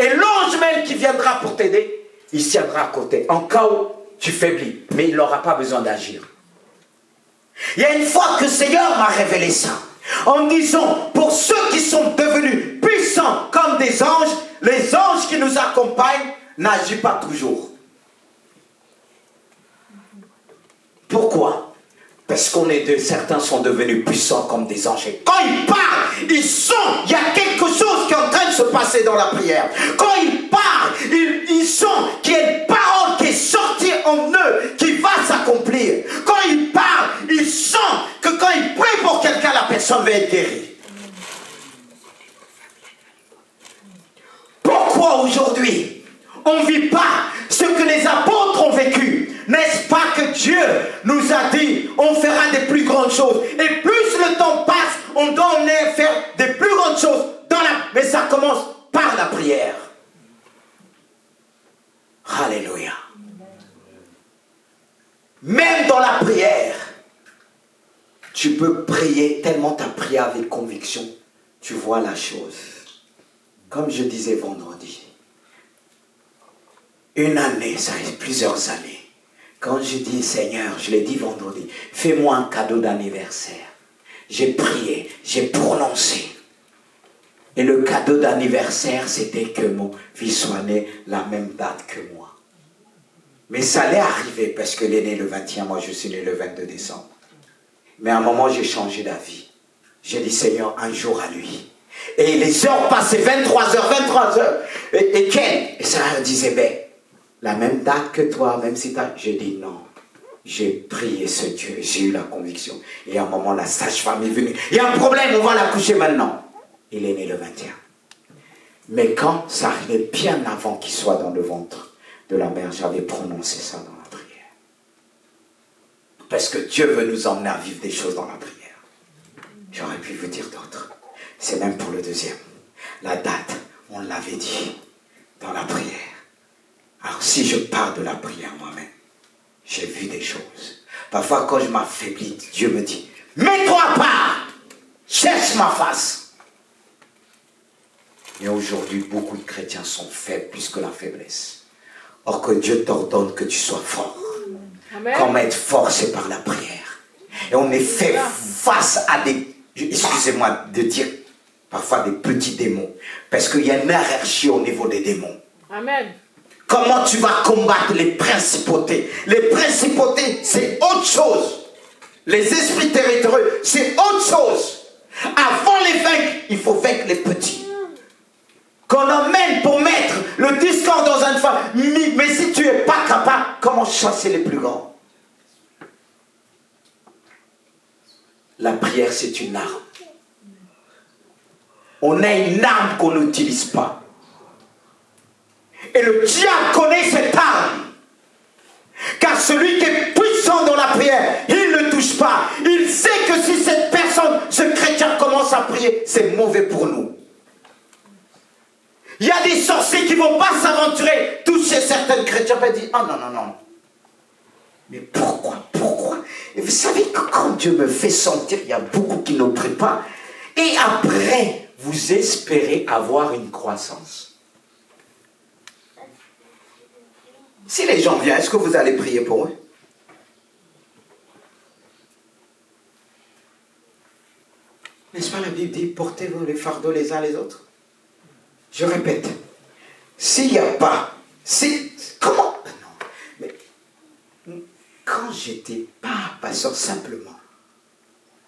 Et l'ange même qui viendra pour t'aider, il tiendra à côté. En cas où tu faiblis, mais il n'aura pas besoin d'agir. Il y a une fois que le Seigneur m'a révélé ça. En disant, pour ceux qui sont devenus puissants comme des anges, les anges qui nous accompagnent n'agissent pas toujours. Pourquoi? Parce certains sont devenus puissants comme des anges. Et quand ils parlent, il y a quelque chose qui est en train de se passer dans la prière. Quand ils parlent, ils sentent qu'il y a une parole qui est sortie en eux, qui va s'accomplir. Quand ils parlent, ils sentent que quand ils prient pour quelqu'un, la personne va être guérie. Pourquoi aujourd'hui, on ne vit pas ce que les apôtres ont vécu? N'est-ce pas que Dieu nous a dit, on fera des plus grandes choses. Et plus le temps passe, on doit faire des plus grandes choses. Mais ça commence par la prière. Alléluia. Même dans la prière, tu peux prier tellement tu as prié avec conviction. Tu vois la chose. Comme je disais vendredi. Une année, ça fait plusieurs années. Quand je dis Seigneur, je l'ai dit vendredi, fais-moi un cadeau d'anniversaire. J'ai prié, j'ai prononcé. Et le cadeau d'anniversaire, c'était que mon fils soit né la même date que moi. Mais ça allait arriver parce qu'il est né le 21, moi je suis né le 22 décembre. Mais à un moment, j'ai changé d'avis. J'ai dit, Seigneur, un jour à lui. Et les heures passaient, 23 heures. Et Ken, et ça disait, ben, la même date que toi, même si t'as... J'ai dit non. J'ai prié ce Dieu, j'ai eu la conviction. Et à un moment, la sage-femme est venue. Il y a un problème, on va l'accoucher maintenant. Il est né le 21. Mais quand ça arrivait bien avant qu'il soit dans le ventre de la mère, j'avais prononcé ça dans la prière. Parce que Dieu veut nous emmener à vivre des choses dans la prière. J'aurais pu vous dire d'autres. C'est même pour le deuxième. La date, on l'avait dit dans la prière. Alors si je parle de la prière moi-même, j'ai vu des choses. Parfois quand je m'affaiblis, Dieu me dit, mets-toi à part, cherche ma face. Et aujourd'hui, beaucoup de chrétiens sont faibles plus que la faiblesse. Or que Dieu t'ordonne que tu sois fort. Amen. Comme être fort, c'est par la prière. Et on est fait face à des, excusez-moi de dire, parfois des petits démons. Parce qu'il y a une hiérarchie au niveau des démons. Amen. Comment tu vas combattre les principautés? Les principautés, c'est autre chose. Les esprits territoriaux, c'est autre chose. Avant les vaincre, il faut vaincre les petits. Qu'on emmène pour mettre le discorde dans une femme. Mais si tu n'es pas capable, comment chasser les plus grands? La prière, c'est une arme. On a une arme qu'on n'utilise pas. Et le diable connaît cette arme. Car celui qui est puissant dans la prière, il ne touche pas. Il sait que si cette personne, ce chrétien commence à prier, c'est mauvais pour nous. Il y a des sorciers qui ne vont pas s'aventurer toucher certains chrétiens et dire, oh non, non, non. Mais pourquoi? Et vous savez que quand Dieu me fait sentir, il y a beaucoup qui ne prient pas. Et après, vous espérez avoir une croissance. Si les gens viennent, est-ce que vous allez prier pour eux? N'est-ce pas la Bible dit, portez-vous les fardeaux les uns les autres? Je répète, s'il n'y a pas, comment? Non, mais quand j'étais pas pasteur, simplement,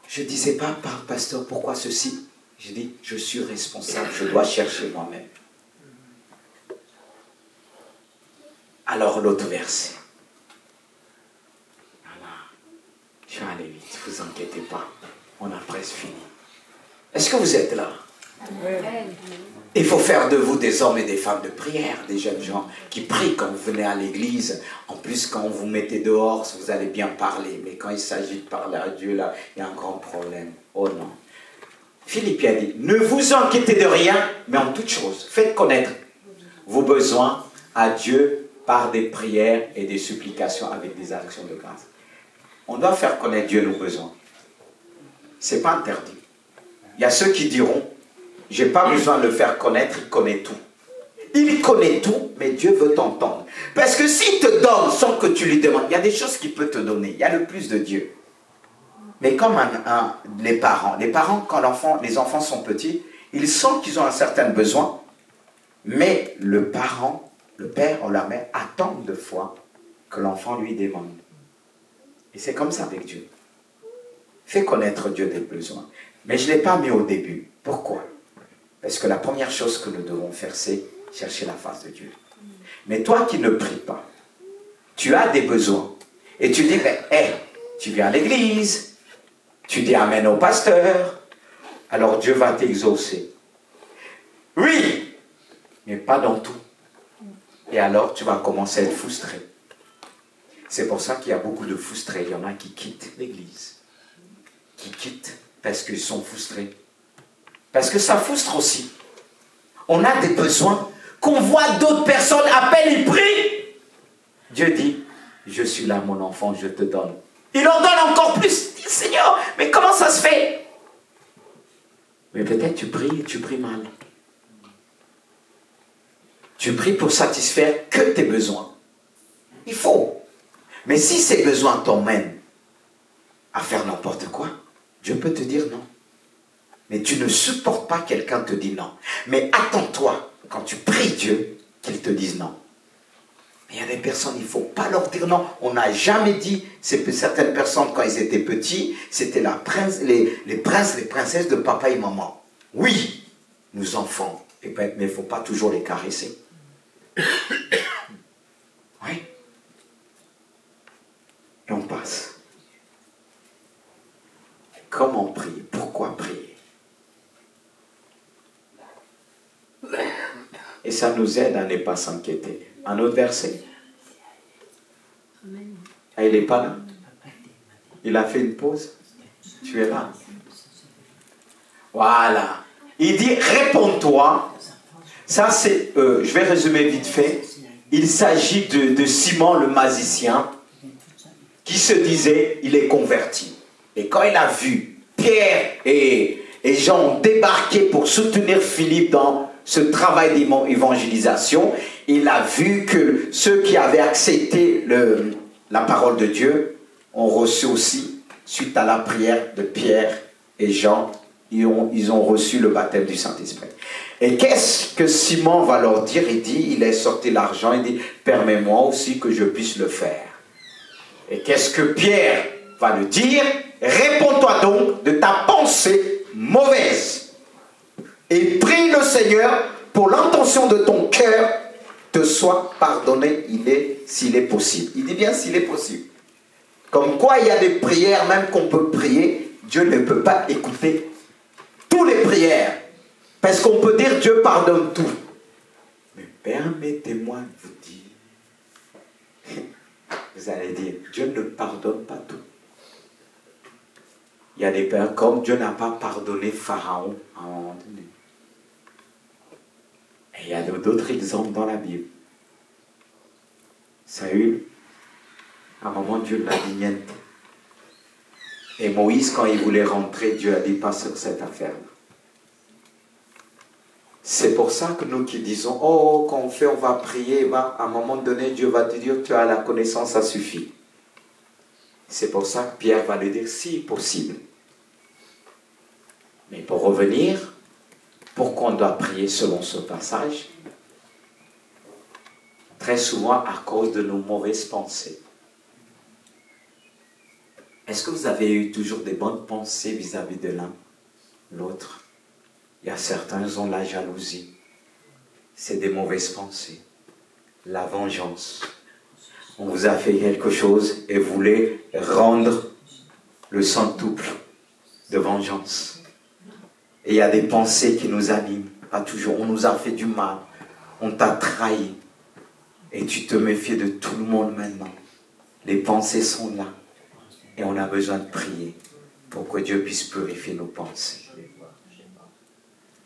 je ne disais pas, pasteur, pourquoi ceci? Je dis, je suis responsable, je dois chercher moi-même. Alors l'autre verset. Voilà. Je vais aller vite, ne vous inquiétez pas, on a presque fini. Est-ce que vous êtes là? Il faut faire de vous des hommes et des femmes de prière, des jeunes gens qui prient quand vous venez à l'église. En plus, quand vous mettez dehors, vous allez bien parler. Mais quand il s'agit de parler à Dieu, là, il y a un grand problème. Oh non. Philippe a dit, ne vous inquiétez de rien, mais en toute chose, faites connaître vos besoins à Dieu par des prières et des supplications avec des actions de grâce. On doit faire connaître Dieu nos besoins. Ce n'est pas interdit. Il y a ceux qui diront, je n'ai pas besoin de le faire connaître, il connaît tout. Il connaît tout, mais Dieu veut t'entendre. Parce que s'il te donne sans que tu lui demandes, il y a des choses qu'il peut te donner. Il y a le plus de Dieu. Mais comme les parents, quand les enfants sont petits, ils sentent qu'ils ont un certain besoin, mais le parent, le père ou la mère attendent de fois que l'enfant lui demande. Et c'est comme ça avec Dieu. Fais connaître Dieu des besoins. Mais je ne l'ai pas mis au début. Pourquoi? Parce que la première chose que nous devons faire, c'est chercher la face de Dieu. Mais toi qui ne pries pas, tu as des besoins. Et tu dis, tu viens à l'église, tu dis amen au pasteur, alors Dieu va t'exaucer. Oui, mais pas dans tout. Et alors tu vas commencer à être frustré. C'est pour ça qu'il y a beaucoup de frustrés. Il y en a qui quittent l'église. Qui quittent parce qu'ils sont frustrés. Parce que ça frustre aussi. On a des besoins qu'on voit d'autres personnes appellent, ils prient. Dieu dit, je suis là mon enfant, je te donne. Il en donne encore plus. Il dit, Seigneur, mais comment ça se fait? Mais peut-être tu pries mal. Tu pries pour satisfaire que tes besoins. Il faut. Mais si ces besoins t'emmènent à faire n'importe quoi, Dieu peut te dire non. Mais tu ne supportes pas quelqu'un te dit non. Mais attends-toi, quand tu pries Dieu, qu'il te dise non. Mais il y a des personnes, il ne faut pas leur dire non. On n'a jamais dit, certaines personnes, quand ils étaient petits, c'était les princes, les princesses de papa et maman. Oui, nous enfants, mais il ne faut pas toujours les caresser. Oui. Et on passe. Comment prier? Pourquoi prier? Et ça nous aide à ne pas s'inquiéter. Un autre verset. Ah, il n'est pas là. Il a fait une pause. Tu es là. Voilà. Il dit, réponds-toi. Ça, c'est, je vais résumer vite fait. Il s'agit de Simon le magicien qui se disait, il est converti. Et quand il a vu Pierre et Jean ont débarqué pour soutenir Philippe dans ce travail d'évangélisation, il a vu que ceux qui avaient accepté la parole de Dieu ont reçu aussi, suite à la prière de Pierre et Jean, ils ont reçu le baptême du Saint-Esprit. Et qu'est-ce que Simon va leur dire? Il dit, il a sorti l'argent, il dit, permets-moi aussi que je puisse le faire. Et qu'est-ce que Pierre va le dire? Réponds-toi donc de ta pensée mauvaise. Et prie le Seigneur pour l'intention de ton cœur te soit pardonné, s'il est possible. Il dit bien s'il est possible. Comme quoi il y a des prières même qu'on peut prier, Dieu ne peut pas écouter toutes les prières. Parce qu'on peut dire Dieu pardonne tout. Mais permettez-moi de vous dire, vous allez dire, Dieu ne pardonne pas tout. Il y a des pères comme Dieu n'a pas pardonné Pharaon à un moment donné. Et il y a d'autres exemples dans la Bible. Saül, à un moment, Dieu l'a dit niente. Et Moïse, quand il voulait rentrer, Dieu a dit pas sur cette affaire-là. C'est pour ça que nous qui disons, oh, quand on va prier, à un moment donné, Dieu va te dire, tu as la connaissance, ça suffit. C'est pour ça que Pierre va lui dire, si possible. Mais pour revenir, pourquoi on doit prier selon ce passage? Très souvent à cause de nos mauvaises pensées. Est-ce que vous avez eu toujours des bonnes pensées vis-à-vis de l'un, l'autre? Il y a certains qui ont la jalousie. C'est des mauvaises pensées. La vengeance. On vous a fait quelque chose et vous voulez rendre le centuple de vengeance. Et il y a des pensées qui nous animent. Pas toujours. On nous a fait du mal. On t'a trahi. Et tu te méfies de tout le monde maintenant. Les pensées sont là. Et on a besoin de prier pour que Dieu puisse purifier nos pensées.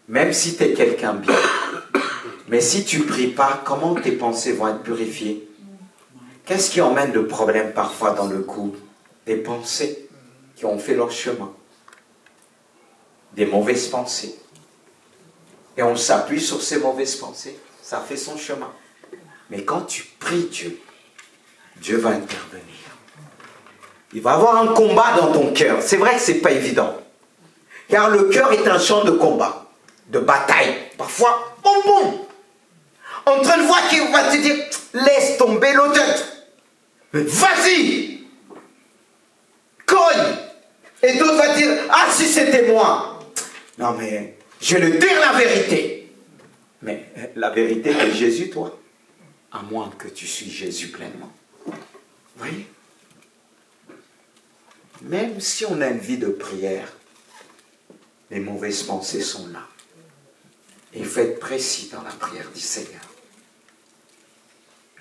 Même si tu es quelqu'un bien. Mais si tu ne pries pas, comment tes pensées vont être purifiées? Qu'est-ce qui emmène le problème parfois dans le couple? Des pensées qui ont fait leur chemin. Des mauvaises pensées. Et on s'appuie sur ces mauvaises pensées. Ça fait son chemin. Mais quand tu pries Dieu, Dieu va intervenir. Il va y avoir un combat dans ton cœur. C'est vrai que ce n'est pas évident. Car le cœur est un champ de combat, de bataille. Parfois, boum boum. Entre une voix qui va te dire, laisse tomber l'autre. Vas-y. Cogne. Et d'autres vont dire, ah si c'était moi. Non mais, je vais lui dire la vérité. Mais la vérité de Jésus, toi, à moins que tu suis Jésus pleinement. Vous voyez? Même si on a une vie de prière, les mauvaises pensées sont là. Et il faut être précis dans la prière du Seigneur.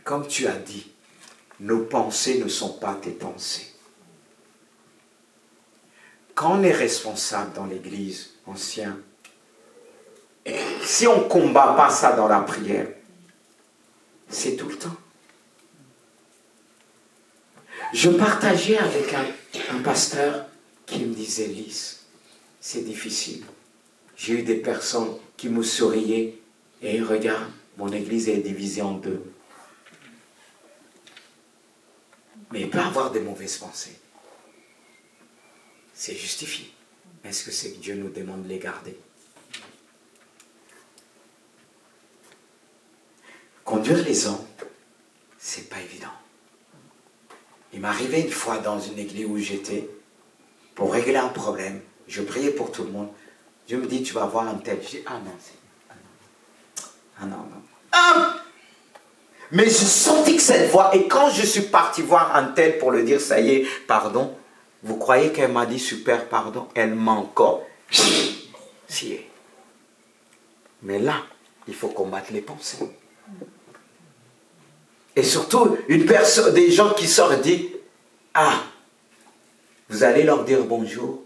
Comme tu as dit, nos pensées ne sont pas tes pensées. Quand on est responsable dans l'église ancienne, si on ne combat pas ça dans la prière, c'est tout le temps. Je partageais avec un pasteur qui me disait, Lys, c'est difficile. J'ai eu des personnes qui me souriaient et regarde, mon église est divisée en deux. Mais il peut avoir des mauvaises pensées. C'est justifié. Est-ce que c'est que Dieu nous demande de les garder? Conduire les hommes, c'est pas évident. Il m'est arrivé une fois dans une église où j'étais, pour régler un problème, je priais pour tout le monde. Dieu me dit, tu vas voir un tel. Je dis, ah non, non. Mais je sentis que cette voix, et quand je suis parti voir un tel pour le dire, ça y est, pardon, vous croyez qu'elle m'a dit super pardon? Elle m'a encore scié. Mais là, il faut combattre les pensées. Et surtout, une personne, des gens qui sortent et disent, ah, vous allez leur dire bonjour,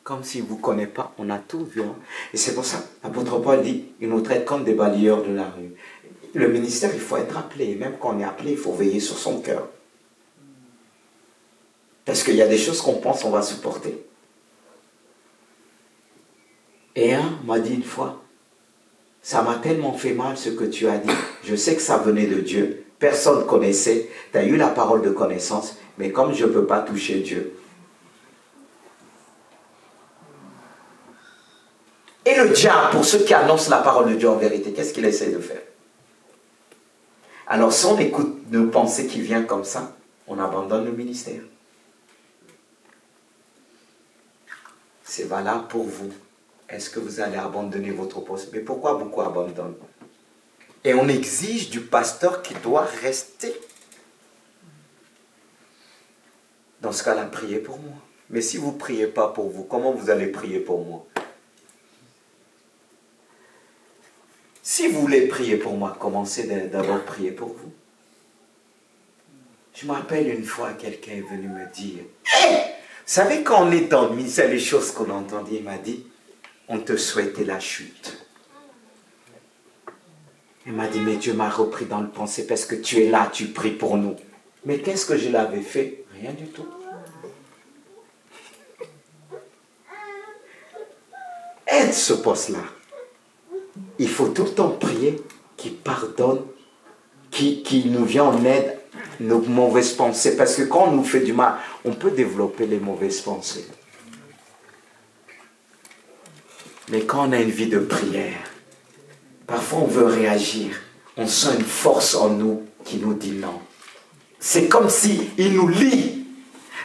comme s'ils ne vous connaissent pas, on a tout vu. Hein. Et c'est pour ça, l'apôtre Paul dit, il nous traite comme des balayeurs de la rue. Le ministère, il faut être appelé. Même quand on est appelé, il faut veiller sur son cœur. Parce qu'il y a des choses qu'on pense qu'on va supporter. Et un m'a dit une fois, ça m'a tellement fait mal ce que tu as dit. Je sais que ça venait de Dieu. Personne ne connaissait. Tu as eu la parole de connaissance. Mais comme je ne peux pas toucher Dieu. Et le diable, pour ceux qui annoncent la parole de Dieu en vérité, qu'est-ce qu'il essaie de faire? Alors, si on écoute nos pensées qui viennent comme ça, on abandonne le ministère. C'est valable pour vous. Est-ce que vous allez abandonner votre poste? Mais pourquoi beaucoup abandonnent? Et on exige du pasteur qu'il doit rester. Dans ce cas-là, priez pour moi. Mais si vous ne priez pas pour vous, comment vous allez prier pour moi? Si vous voulez prier pour moi, commencez d'abord prier pour vous. Je me rappelle une fois, quelqu'un est venu me dire, hey, vous savez, quand on est dans le ministère, les choses qu'on entendait, il m'a dit, on te souhaitait la chute. Il m'a dit, mais Dieu m'a repris dans le pensée parce que tu es là, tu pries pour nous. Mais qu'est-ce que je l'avais fait? Rien du tout. Aide ce poste-là. Il faut tout le temps prier qu'il pardonne, qu'il nous vient en aide nos mauvaises pensées. Parce que quand on nous fait du mal, on peut développer les mauvaises pensées. Mais quand on a une vie de prière, parfois on veut réagir. On sent une force en nous qui nous dit non. C'est comme s'il nous lie.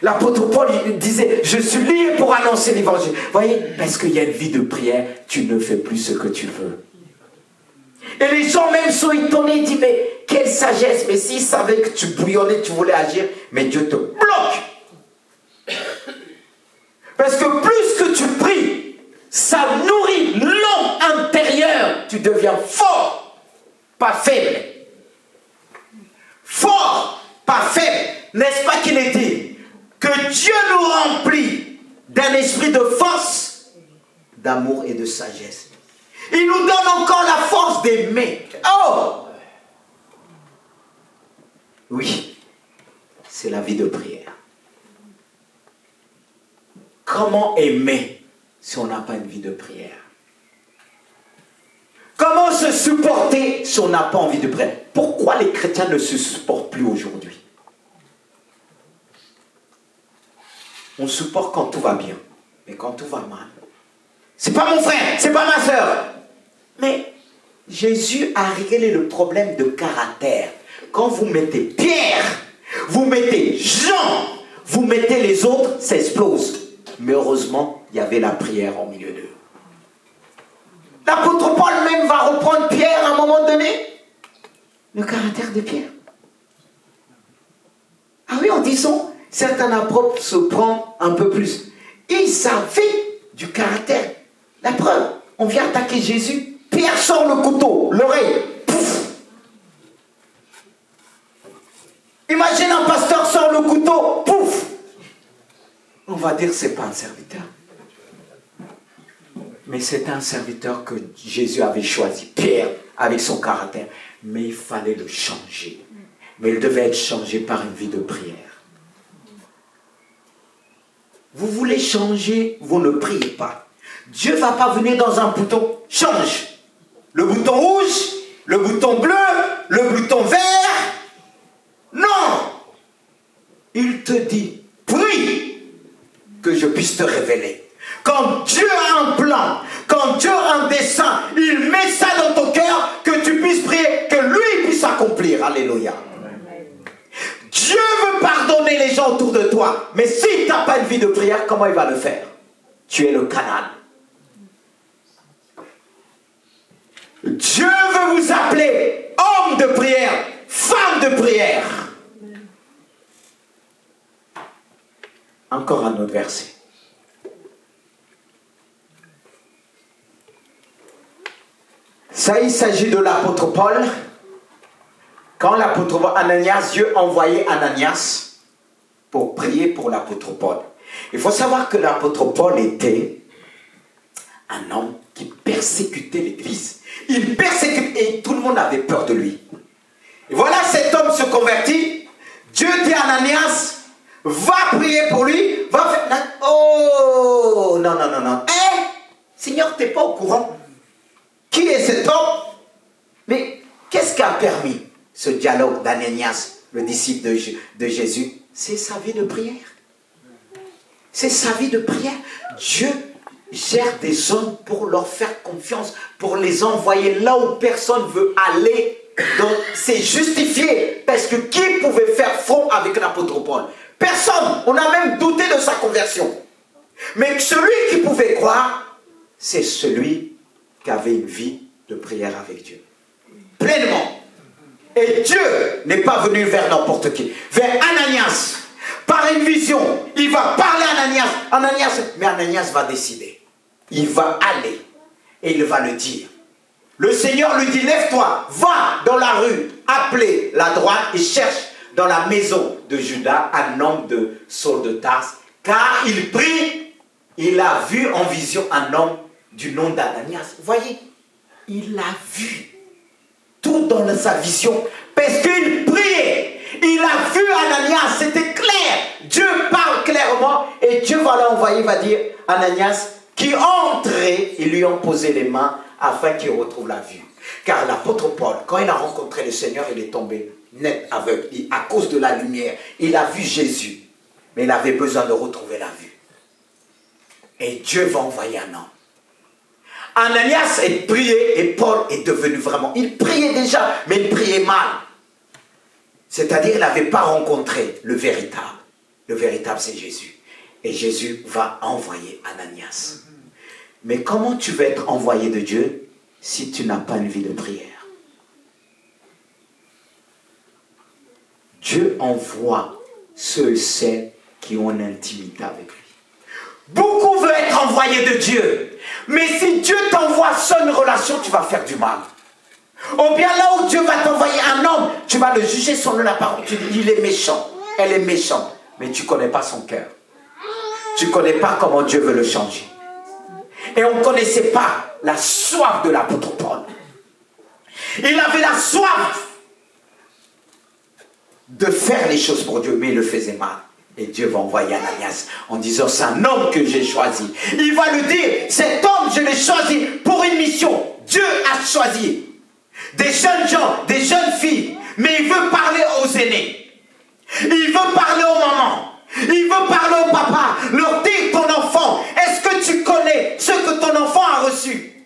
L'apôtre Paul disait, je suis lié pour annoncer l'évangile. Vous voyez, parce qu'il y a une vie de prière, tu ne fais plus ce que tu veux. Et les gens même sont étonnés, ils disent, mais quelle sagesse, mais s'ils savaient que tu bouillonnais, tu voulais agir, mais Dieu te bloque. Parce que plus que tu pries, ça nourrit l'homme intérieur. Tu deviens fort, pas faible. Fort, pas faible. N'est-ce pas qu'il est dit que Dieu nous remplit d'un esprit de force, d'amour et de sagesse. Il nous donne encore la force d'aimer. Oh! Oui, c'est la vie de prière. Comment aimer si on n'a pas une vie de prière? Comment se supporter si on n'a pas envie de prière? Pourquoi les chrétiens ne se supportent plus aujourd'hui? On supporte quand tout va bien, mais quand tout va mal. C'est pas mon frère, c'est pas ma soeur. Mais Jésus a réglé le problème de caractère. Quand vous mettez Pierre, vous mettez Jean, vous mettez les autres, ça explose. Mais heureusement, il y avait la prière au milieu d'eux. L'apôtre Paul même va reprendre Pierre à un moment donné. Le caractère de Pierre. Ah oui, en disant, certains apôtres se prennent un peu plus. Ils avaient du caractère. La preuve, on vient attaquer Jésus. Pierre sort le couteau, l'oreille. Pouf. Imagine un pasteur sort le couteau. Pouf. On va dire que ce n'est pas un serviteur. Mais c'est un serviteur que Jésus avait choisi. Pierre, avec son caractère. Mais il fallait le changer. Mais il devait être changé par une vie de prière. Vous voulez changer, vous ne priez pas. Dieu ne va pas venir dans un bouton, change. Le bouton rouge, le bouton bleu, le bouton vert. Non. Il te dit, prie que je puisse te révéler. Quand Alléluia. Dieu veut pardonner les gens autour de toi. Mais si tu n'as pas une vie de prière, comment il va le faire? Tu es le canal. Dieu veut vous appeler homme de prière, femme de prière. Encore un autre verset. Ça, il s'agit de l'apôtre Paul. Quand l'apôtre Ananias, Dieu envoyait Ananias pour prier pour l'apôtre Paul. Il faut savoir que l'apôtre Paul était un homme qui persécutait l'Église. Il persécutait et tout le monde avait peur de lui. Et voilà, cet homme se convertit. Dieu dit à Ananias, va prier pour lui, va faire... Oh, non. Seigneur, tu n'es pas au courant. Qui est cet homme? Mais qu'est-ce qui a permis ce dialogue d'Ananias, le disciple de Jésus? C'est sa vie de prière. C'est sa vie de prière. Dieu gère des hommes pour leur faire confiance, pour les envoyer là où personne ne veut aller. Donc c'est justifié. Parce que qui pouvait faire front avec l'apôtre Paul? Personne. On a même douté de sa conversion. Mais celui qui pouvait croire, c'est celui qui avait une vie de prière avec Dieu. Pleinement. Et Dieu n'est pas venu vers n'importe qui. Vers Ananias. Par une vision. Il va parler à Ananias. Mais Ananias va décider. Il va aller. Et il va le dire. Le Seigneur lui dit, lève-toi, va dans la rue, appelez la droite et cherche dans la maison de Judas un homme de Saul de Tarse. Car il prie, il a vu en vision un homme du nom d'Ananias. Voyez, il a vu tout dans sa vision. Parce qu'il priait, il a vu Ananias, c'était clair. Dieu parle clairement et Dieu va l'envoyer, va dire, Ananias, qui entrait, ils lui ont posé les mains afin qu'il retrouve la vue. Car l'apôtre Paul, quand il a rencontré le Seigneur, il est tombé net aveugle. À cause de la lumière, il a vu Jésus. Mais il avait besoin de retrouver la vue. Et Dieu va envoyer un homme. Ananias est prié et Paul est devenu vraiment... Il priait déjà, mais il priait mal. C'est-à-dire qu'il n'avait pas rencontré le véritable. Le véritable, c'est Jésus. Et Jésus va envoyer Ananias. Mais comment tu vas être envoyé de Dieu si tu n'as pas une vie de prière? Dieu envoie ceux et celles qui ont une intimité avec lui. Beaucoup veulent être envoyés de Dieu. Mais si Dieu t'envoie seule une relation, tu vas faire du mal. Ou bien là où Dieu va t'envoyer un homme, tu vas le juger selon la parole. Tu dis, il est méchant, elle est méchante. Mais tu ne connais pas son cœur. Tu ne connais pas comment Dieu veut le changer. Et on ne connaissait pas la soif de l'apôtre Paul. Il avait la soif de faire les choses pour Dieu, mais il le faisait mal. Et Dieu va envoyer Ananias en disant, c'est un homme que j'ai choisi. Il va lui dire, cet homme, je l'ai choisi pour une mission. Dieu a choisi des jeunes gens, des jeunes filles, mais il veut parler aux aînés. Il veut parler aux mamans. Il veut parler au papa, leur dire, ton enfant, est-ce que tu connais ce que ton enfant a reçu?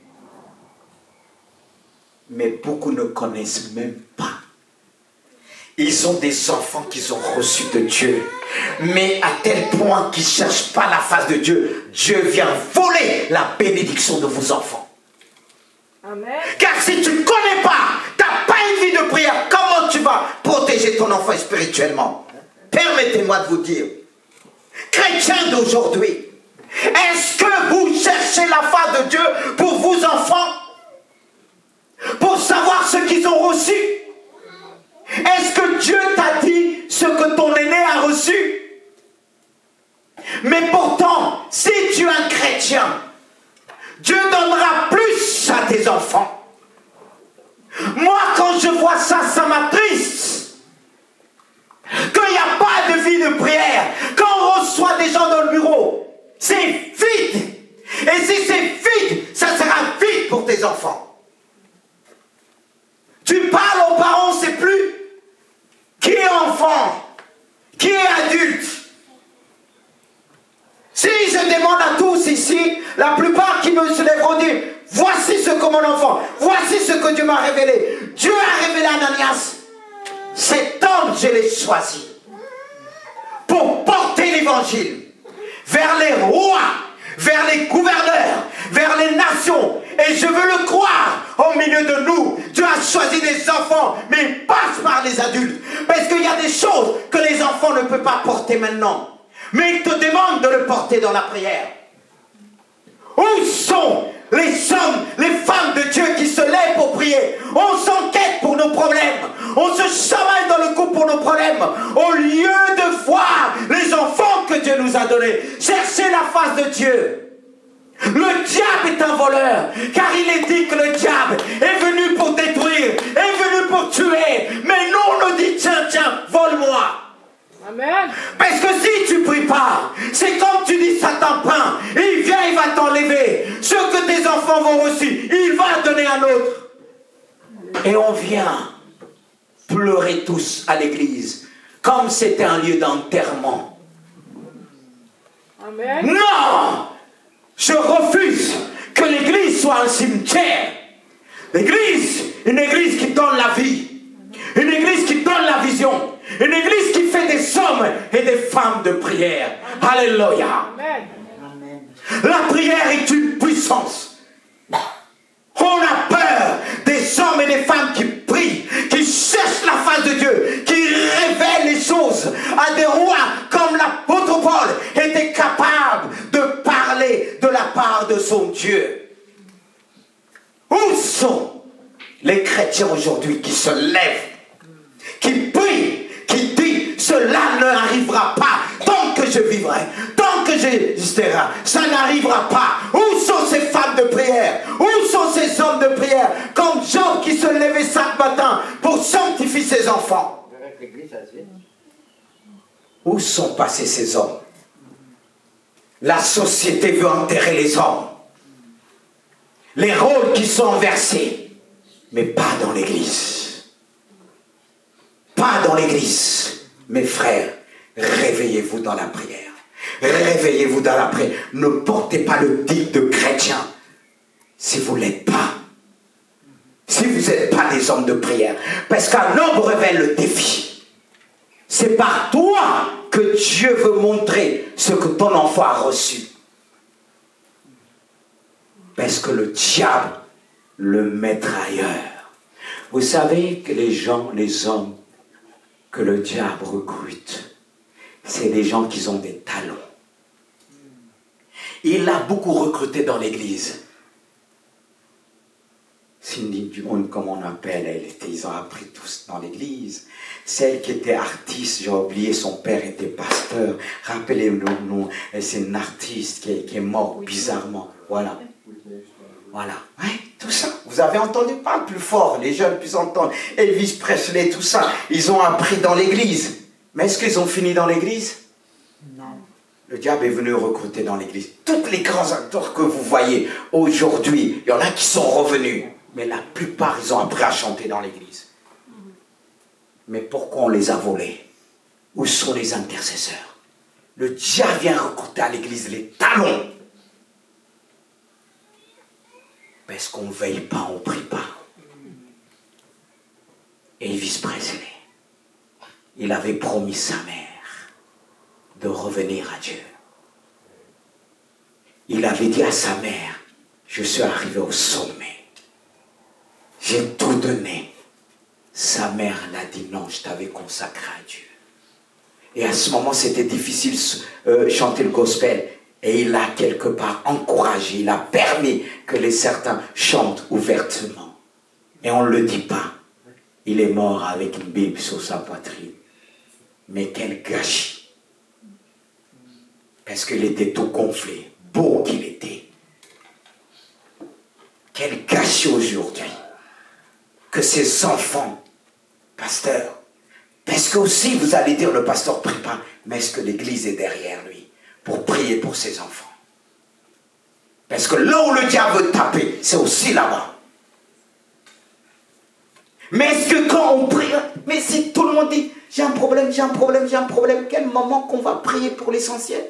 Mais beaucoup ne connaissent même pas. Ils ont des enfants qu'ils ont reçus de Dieu. Mais à tel point qu'ils ne cherchent pas la face de Dieu, Dieu vient voler la bénédiction de vos enfants. Amen. Car si tu ne connais pas, tu n'as pas une vie de prière, comment tu vas protéger ton enfant spirituellement? Permettez-moi de vous dire, chrétiens d'aujourd'hui, est-ce que vous cherchez la face de Dieu pour vos enfants? Pour savoir ce qu'ils ont reçu? Est-ce que Dieu t'a dit ce que ton aîné a reçu? Mais pourtant, si tu es un chrétien, Dieu donnera plus à tes enfants. Moi, quand je vois ça, ça m'attriste. Qu'il n'y a pas de vie de prière, quand on reçoit des gens dans le bureau, c'est vide. Et si c'est vide, ça sera vide pour tes enfants. Tu parles aux parents, on ne sait plus qui est enfant, qui est adulte. Si je demande à tous ici, la plupart qui me se lèveront dire, voici ce que mon enfant, voici ce que Dieu m'a révélé. Dieu a révélé à Ananias. Cet homme, je l'ai choisi pour porter l'évangile vers les rois, vers les gouverneurs, vers les nations. Et je veux le croire au milieu de nous. Dieu a choisi des enfants, mais il passe par les adultes. Parce qu'il y a des choses que les enfants ne peuvent pas porter maintenant. Mais il te demande de le porter dans la prière. Où sont les hommes, les femmes de Dieu qui se lèvent pour prier? On s'enquête pour nos problèmes. On se chamaille dans le cou pour nos problèmes. Au lieu de voir les enfants que Dieu nous a donnés. Cherchez la face de Dieu. Le diable est un voleur. Car il est dit que le diable est venu pour détruire, est venu pour tuer. Mais nous, on nous dit, tiens, vole-moi. Amen. Parce que si tu pries pas, c'est comme tu dis Satan peint, il vient, il va t'enlever. Ce que tes enfants vont reçu, il va donner à l'autre. Et on vient pleurer tous à l'église, comme c'était un lieu d'enterrement. Amen. Non! Je refuse que l'église soit un cimetière. L'église, une église qui donne la vie. Une église qui donne la vision. Une église qui fait des hommes et des femmes de prière. Alléluia. Amen. La prière est une puissance. On a peur des hommes et des femmes qui prient, qui cherchent la face de Dieu, qui révèlent les choses à des rois comme l'apôtre Paul était capable de parler de la part de son Dieu. Où sont les chrétiens aujourd'hui qui se lèvent, qui prient, qui disent cela n'arrivera pas tant que je vivrai, tant que j'existerai, ça n'arrivera pas. Où sont ces femmes de prière? Où sont ces hommes de prière comme Job qui se levait chaque matin pour sanctifier ses enfants? Où sont passés ces hommes? La société veut enterrer les hommes. Les rôles qui sont inversés, mais pas dans l'église. Pas dans l'église. Mes frères, réveillez-vous dans la prière. Réveillez-vous dans la prière. Ne portez pas le titre de chrétien si vous ne l'êtes pas. Si vous n'êtes pas des hommes de prière. Parce qu'un homme révèle le défi. C'est par toi que Dieu veut montrer ce que ton enfant a reçu. Parce que le diable le mettra ailleurs. Vous savez que les gens, les hommes que le diable recrute, c'est des gens qui ont des talents. Il a beaucoup recruté dans l'église. Cindy Dumont, comme on appelle, ils ont appris tous dans l'église. Celle qui était artiste, j'ai oublié, son père était pasteur. Rappelez-nous, c'est une artiste qui est morte bizarrement. Voilà. Voilà. Ouais, tout ça. Vous avez entendu, parle plus fort, les jeunes puissent entendre. Elvis Presley, tout ça. Ils ont appris dans l'église. Mais est-ce qu'ils ont fini dans l'église? Non. Le diable est venu recruter dans l'église. Tous les grands acteurs que vous voyez aujourd'hui, il y en a qui sont revenus. Mais la plupart, ils ont appris à chanter dans l'église. Mais pourquoi on les a volés? Où sont les intercesseurs? Le diable vient recruter à l'église les talons. Parce qu'on ne veille pas, on ne prie pas. Elvis Presley, il avait promis sa mère de revenir à Dieu. Il avait dit à sa mère, je suis arrivé au sommet. J'ai tout donné. Sa mère l'a dit, non, je t'avais consacré à Dieu. Et à ce moment, c'était difficile de chanter le gospel. Et il a quelque part encouragé, il a permis que les certains chantent ouvertement. Et on ne le dit pas. Il est mort avec une Bible sur sa poitrine. Mais quel gâchis. Parce qu'il était tout gonflé, beau qu'il était. Quel gâchis aujourd'hui. Que ces enfants, pasteur, parce que aussi vous allez dire le pasteur prie pas, mais est-ce que l'église est derrière lui pour prier pour ses enfants? Parce que là où le diable veut taper, c'est aussi là-bas. Mais est-ce que quand on prie, mais si tout le monde dit j'ai un problème, j'ai un problème, j'ai un problème, quel moment qu'on va prier pour l'essentiel?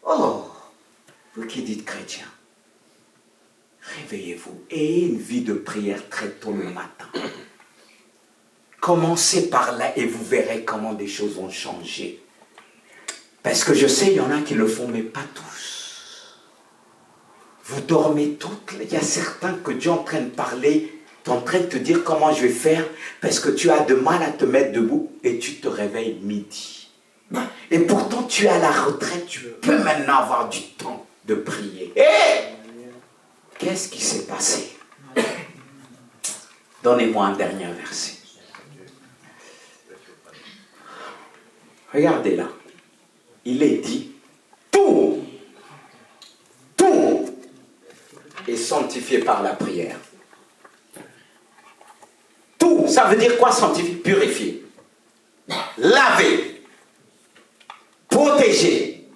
Oh, vous qui dites chrétien, réveillez-vous et ayez une vie de prière très tôt le matin. Commencez par là et vous verrez comment des choses vont changer. Parce que je sais, il y en a qui le font, mais pas tous. Vous dormez toutes. Il y a certains que Dieu est en train de parler, tu es en train de te dire comment je vais faire, parce que tu as de mal à te mettre debout et tu te réveilles midi. Et pourtant, tu es à la retraite, tu peux maintenant avoir du temps de prier. Qu'est-ce qui s'est passé? Donnez-moi un dernier verset. Regardez là. Il est dit, tout est sanctifié par la prière. Tout, ça veut dire quoi sanctifier? Purifier, laver, protéger.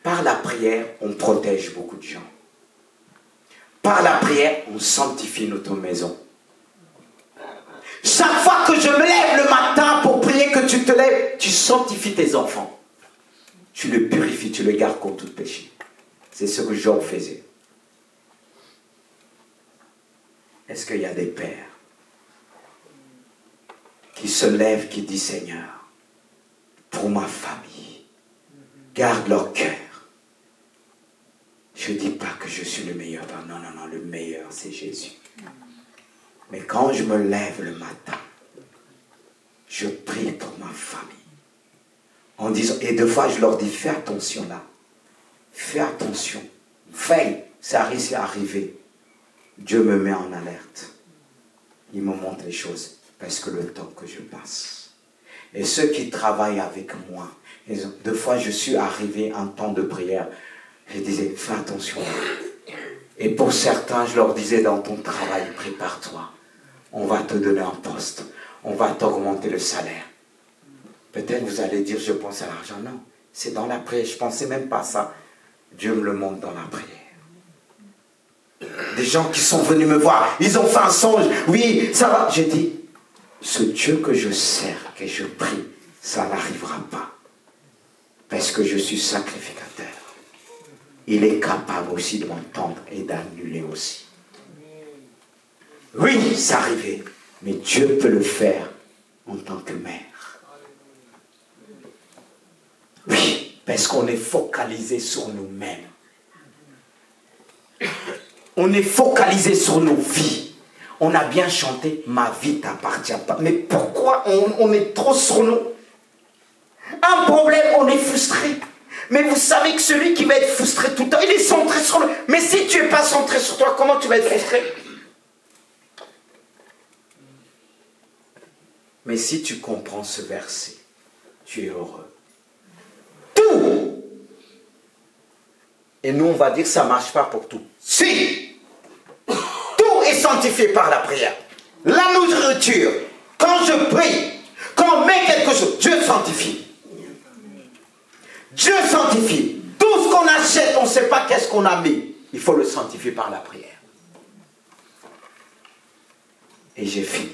Par la prière, on protège beaucoup de gens. Par la prière, on sanctifie notre maison. Chaque fois que je me lève le matin pour prier que tu te lèves, tu sanctifies tes enfants. Tu le purifies, tu le gardes contre tout péché. C'est ce que Job faisait. Est-ce qu'il y a des pères qui se lèvent, qui disent Seigneur, pour ma famille, garde leur cœur. Je ne dis pas que je suis le meilleur. Non, le meilleur c'est Jésus. Mais quand je me lève le matin, je prie pour ma famille. En disant, et deux fois je leur dis, fais attention là. Fais attention. Veille, ça risque d'arriver. Dieu me met en alerte. Il me montre les choses. Parce que le temps que je passe. Et ceux qui travaillent avec moi, deux fois je suis arrivé en temps de prière. Je disais, fais attention. Et pour certains, je leur disais, dans ton travail, prépare-toi. On va te donner un poste. On va t'augmenter le salaire. Peut-être vous allez dire, je pense à l'argent. Non, c'est dans la prière. Je ne pensais même pas à ça. Dieu me le montre dans la prière. Des gens qui sont venus me voir, ils ont fait un songe. Oui, ça va. J'ai dit, ce Dieu que je sers, que je prie, ça n'arrivera pas. Parce que je suis sacrificateur. Il est capable aussi de m'entendre et d'annuler aussi. Oui, c'est arrivé, mais Dieu peut le faire en tant que mère. Oui, parce qu'on est focalisé sur nous-mêmes. On est focalisé sur nos vies. On a bien chanté, ma vie t'appartient pas. Mais pourquoi on est trop sur nous? Un problème, on est frustré. Mais vous savez que celui qui va être frustré tout le temps, il est centré sur lui. Mais si tu n'es pas centré sur toi, comment tu vas être frustré? Mais si tu comprends ce verset, tu es heureux. Tout! Et nous, on va dire que ça ne marche pas pour tout. Si! Tout est sanctifié par la prière. La nourriture, quand je prie, quand on met quelque chose, Dieu sanctifie. Dieu sanctifie. Tout ce qu'on achète, on ne sait pas qu'est-ce qu'on a mis. Il faut le sanctifier par la prière. Et j'ai fini.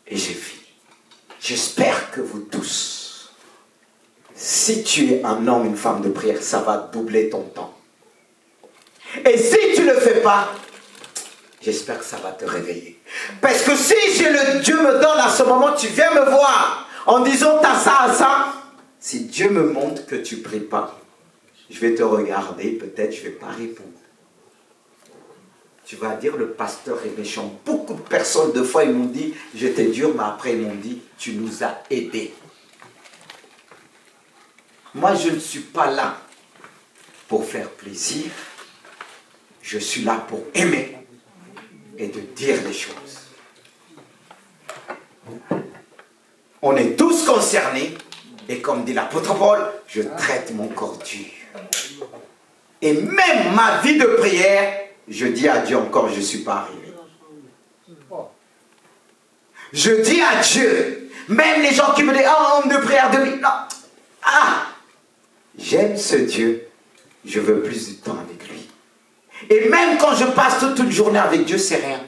Et j'ai fini. J'espère que vous tous, si tu es un homme, une femme de prière, ça va doubler ton temps. Et si tu ne le fais pas, j'espère que ça va te réveiller. Parce que si Dieu me donne à ce moment, tu viens me voir en disant t'as ça à ça. Si Dieu me montre que tu ne pries pas, je vais te regarder, peut-être je ne vais pas répondre. Tu vas dire le pasteur est méchant. Beaucoup de personnes, deux fois, ils m'ont dit, j'étais dur, mais après ils m'ont dit, tu nous as aidés. Moi, je ne suis pas là pour faire plaisir. Je suis là pour aimer et de dire les choses. On est tous concernés. Et comme dit l'apôtre Paul, je traite mon corps dur. Et même ma vie de prière, je dis à Dieu encore, je ne suis pas arrivé. Je dis à Dieu, même les gens qui me disent, oh, homme de prière de vie. Non. Ah, j'aime ce Dieu, je veux plus de temps avec lui. Et même quand je passe toute une journée avec Dieu, c'est rien.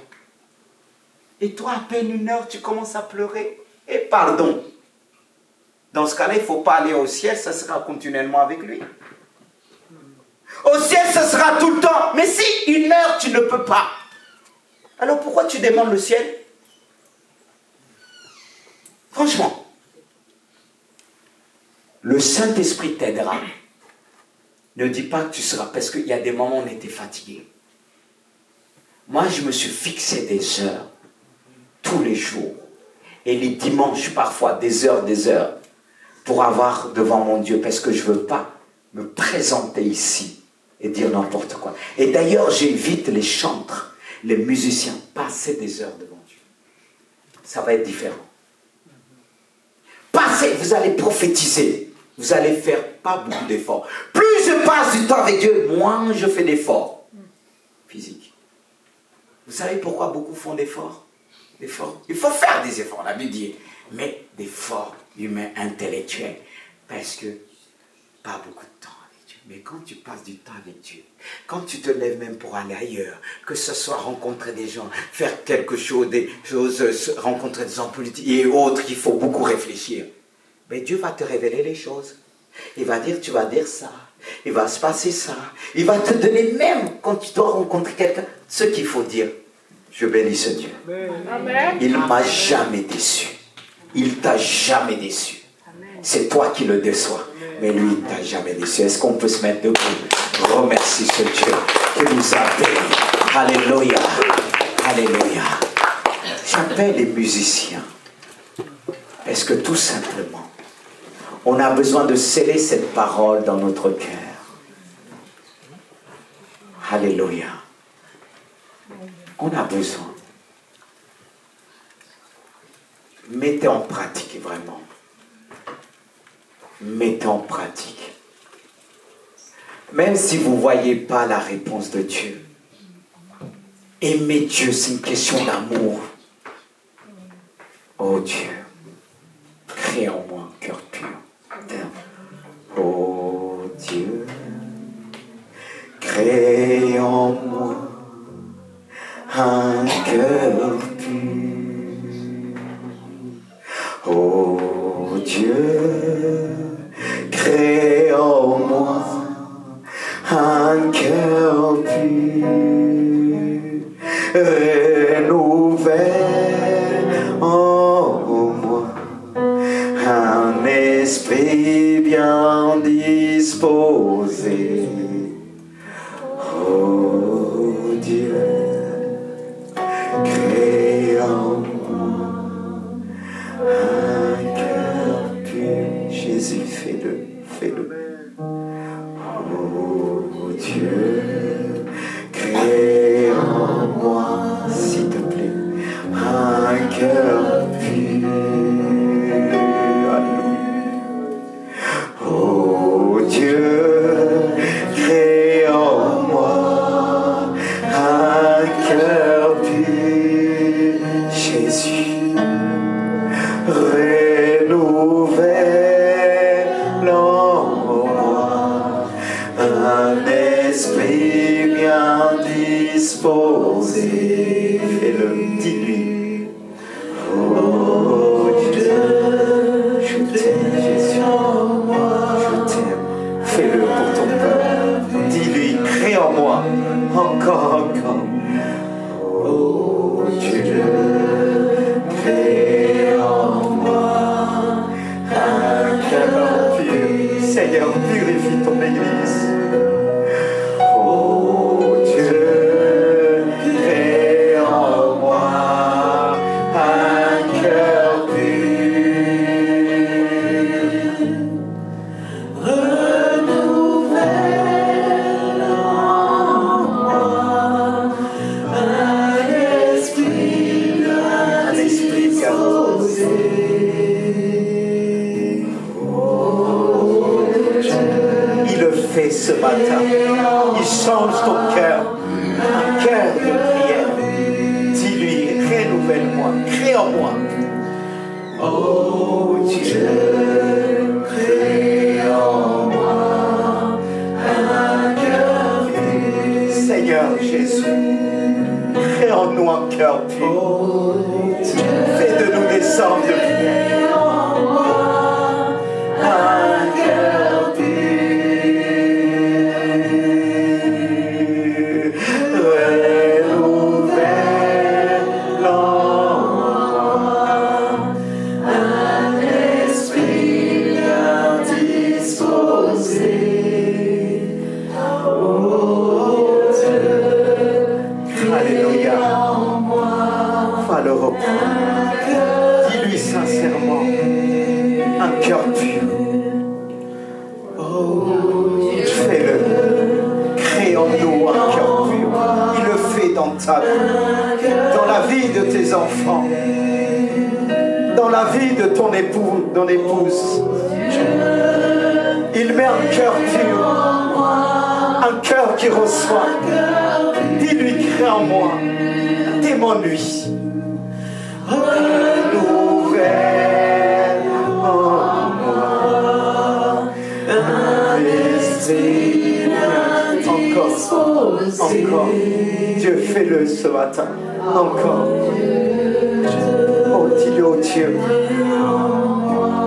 Et toi, à peine une heure, tu commences à pleurer. Et pardon. Dans ce cas-là, il ne faut pas aller au ciel, ça sera continuellement avec lui. Au ciel, ça sera tout le temps. Mais si une heure, tu ne peux pas. Alors pourquoi tu demandes le ciel? Franchement, le Saint-Esprit t'aidera. Ne dis pas que tu seras, parce qu'il y a des moments où on était fatigué. Moi, je me suis fixé des heures, tous les jours, et les dimanches parfois, des heures, pour avoir devant mon Dieu, parce que je ne veux pas me présenter ici et dire n'importe quoi. Et d'ailleurs, j'invite les chantres, les musiciens, passer des heures devant Dieu. Ça va être différent. Passez, vous allez prophétiser. Vous allez faire pas beaucoup d'efforts. Plus je passe du temps avec Dieu, moins je fais d'efforts physiques. Vous savez pourquoi beaucoup font d'efforts? Il faut faire des efforts, la Bible dit, mais d'efforts humains, intellectuels. Parce que pas beaucoup de temps avec Dieu. Mais quand tu passes du temps avec Dieu, quand tu te lèves même pour aller ailleurs, que ce soit rencontrer des gens, faire quelque chose, rencontrer des gens politiques et autres, il faut beaucoup réfléchir. Mais Dieu va te révéler les choses. Il va dire, tu vas dire ça. Il va se passer ça. Il va te donner même, quand tu dois rencontrer quelqu'un, ce qu'il faut dire. Je bénis ce Dieu. Amen. Il ne m'a jamais déçu. Il ne t'a jamais déçu. C'est toi qui le déçois. Mais lui, il ne t'a jamais déçu. Est-ce qu'on peut se mettre debout? Remercie ce Dieu qui nous a bénis. Alléluia. Alléluia. J'appelle les musiciens. Parce que tout simplement, on a besoin de sceller cette parole dans notre cœur. Alléluia. On a besoin. Mettez en pratique vraiment. Mettez en pratique. Même si vous ne voyez pas la réponse de Dieu. Aimer Dieu, c'est une question d'amour. Oh Dieu. Crée en moi un cœur pur. Oh Dieu, crée en moi un cœur pur. Oh Dieu, crée en moi un cœur pur. Renouvelle en moi un esprit bien disposé. Oh Dieu, crée en moi un cœur pur. Jésus, fais-le, fais-le. Oh Dieu, crée en moi, s'il te plaît, un cœur pur. Oh Dieu, crée en moi un cœur pur. Jésus, renouvelle en moi un esprit bien disposé. Fais-le, dis-lui. Oh Dieu, je t'aime, Jésus. Je t'aime. Fais-le pour ton peuple. Dis-lui, crée en moi. Encore. Oh Dieu, crée en moi un cœur pur. Seigneur, purifie ton Église. Oh Dieu, crée en moi un cœur pur. Renouvelle en moi un esprit bien disposé. Oh Dieu, il le fait ce matin. Il change ton cœur. Un cœur de prière. Dis-lui, renouvelle-moi, crée en moi. Oh Dieu, crée en moi un cœur pur. Seigneur Jésus, crée en nous un cœur pur. Fais de nous des hommes de prière. Un cœur pur. Renouvelle cœur pur. Oh, fais-le. Crée en nous un cœur pur. Il le fait dans ta vie, dans la vie de tes enfants, dans la vie de ton épouse. Il met un cœur pur, un cœur qui reçoit. Dis-lui, crée en moi, témoigne-lui. Renouvelle en moi un esprit encore. Dieu, fais-le ce matin. Encore. Oh, dis-le au Dieu.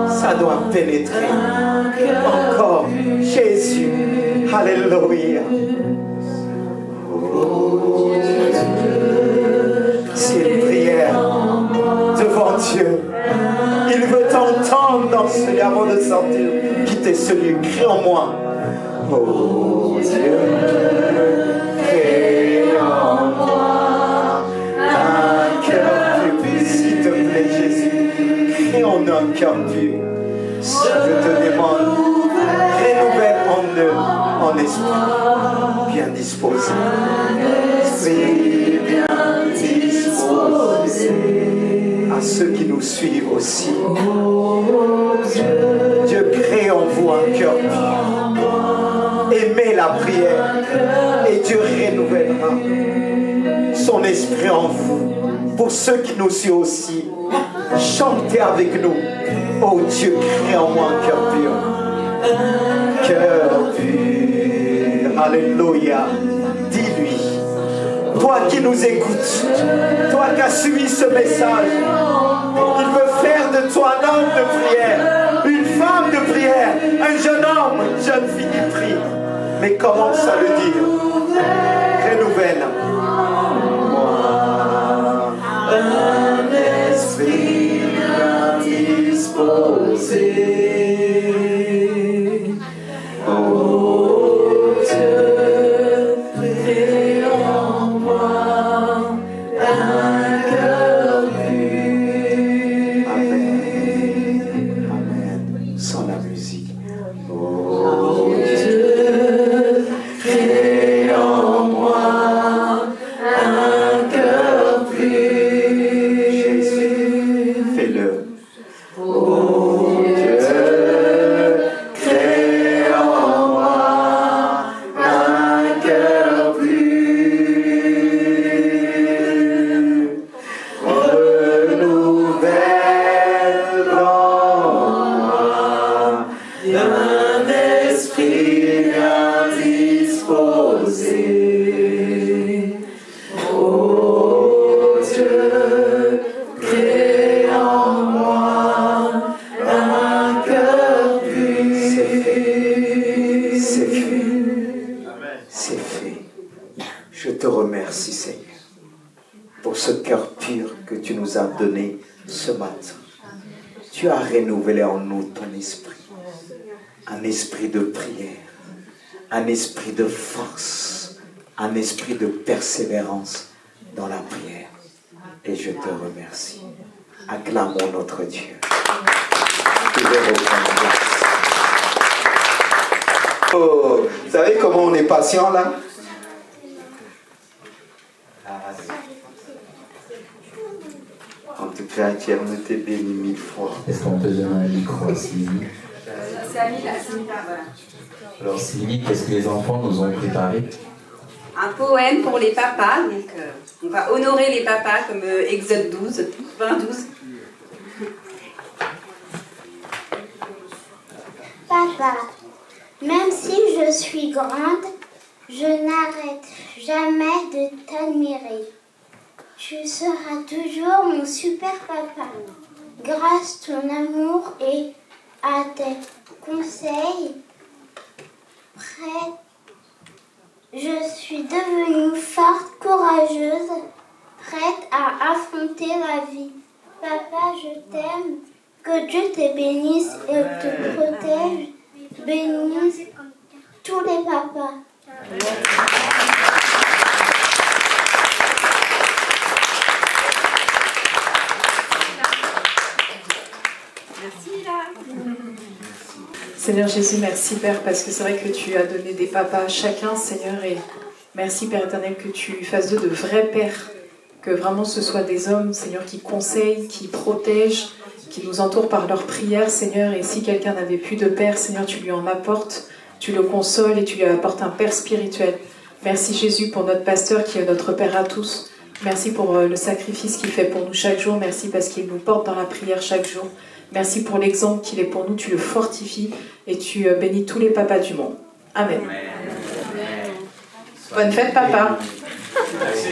Ça doit pénétrer. Encore. Jésus. Alléluia. Oh, c'est une prière devant Dieu. Il veut t'entendre dans ce lieu avant de sortir. Quitter ce lieu. Crée en moi. Oh Dieu, crée en moi un cœur pur. S'il te plaît, Jésus, crée en nous un cœur pur. Je te demande, renouvelle en nous, en esprit bien disposé. Esprit bien disposé. À ceux qui nous suivent aussi. Dieu crée en vous un cœur pur. Aimez la prière et Dieu renouvellera son esprit en vous. Pour ceux qui nous suivent aussi, chantez avec nous. Oh Dieu, crée en moi un cœur pur. Cœur pur. Alléluia. Dis-lui. Toi qui nous écoutes, toi qui as suivi ce message, il veut faire de toi un homme de prière, une femme de prière, un jeune homme, une jeune fille qui prie. Mais commence à le dire. Renouvelle. Moi, un esprit bien disposé. Oh Dieu, crée en moi un cœur pur. Amen. Amen. Sans la musique. Oh Dieu, crée en moi un cœur pur. Jésus, fais-le. Oh Dieu, crée en moi un cœur pur. Renouvelle en moi un esprit bien disposé. Oh Dieu, crée en moi un cœur pur. C'est fait. C'est fait. Je te remercie, Seigneur, pour ce cœur pur que tu nous as donné ce matin. Tu as renouvelé en nous ton esprit. Un esprit de prière, un esprit de force, un esprit de persévérance dans la prière. Et je te remercie. Acclamons notre Dieu. Pouvez reprendre place. Oh, vous savez comment on est patient là? En tout cas, Thierry t'es béni 1000 fois. Est-ce qu'on peut donner un micro à Sylvie? C'est Amina, voilà. Alors Sylvie, qu'est-ce que les enfants nous ont préparé? Un poème pour les papas, donc on va honorer les papas comme Exode 12, 20-12. Papa, même si je suis grande, je n'arrête jamais de t'admirer. Tu seras toujours mon super papa. Grâce à ton amour et à tes conseils, je suis devenue forte, courageuse, prête à affronter la vie. Papa, je t'aime. Que Dieu te bénisse et te protège. Bénisse tous les papas. Merci là. Seigneur Jésus, merci Père, parce que c'est vrai que tu as donné des papas à chacun, Seigneur, et merci Père éternel que tu fasses d'eux de vrais pères, que vraiment ce soit des hommes, Seigneur, qui conseillent, qui protègent, qui nous entourent par leurs prières, Seigneur, et si quelqu'un n'avait plus de père, Seigneur, tu lui en apportes, tu le consoles et tu lui apportes un père spirituel. Merci Jésus pour notre pasteur qui est notre Père à tous. Merci pour le sacrifice qu'il fait pour nous chaque jour. Merci parce qu'il nous porte dans la prière chaque jour. Merci pour l'exemple qu'il est pour nous. Tu le fortifies et tu bénis tous les papas du monde. Amen. Bonne fête, papa. Merci.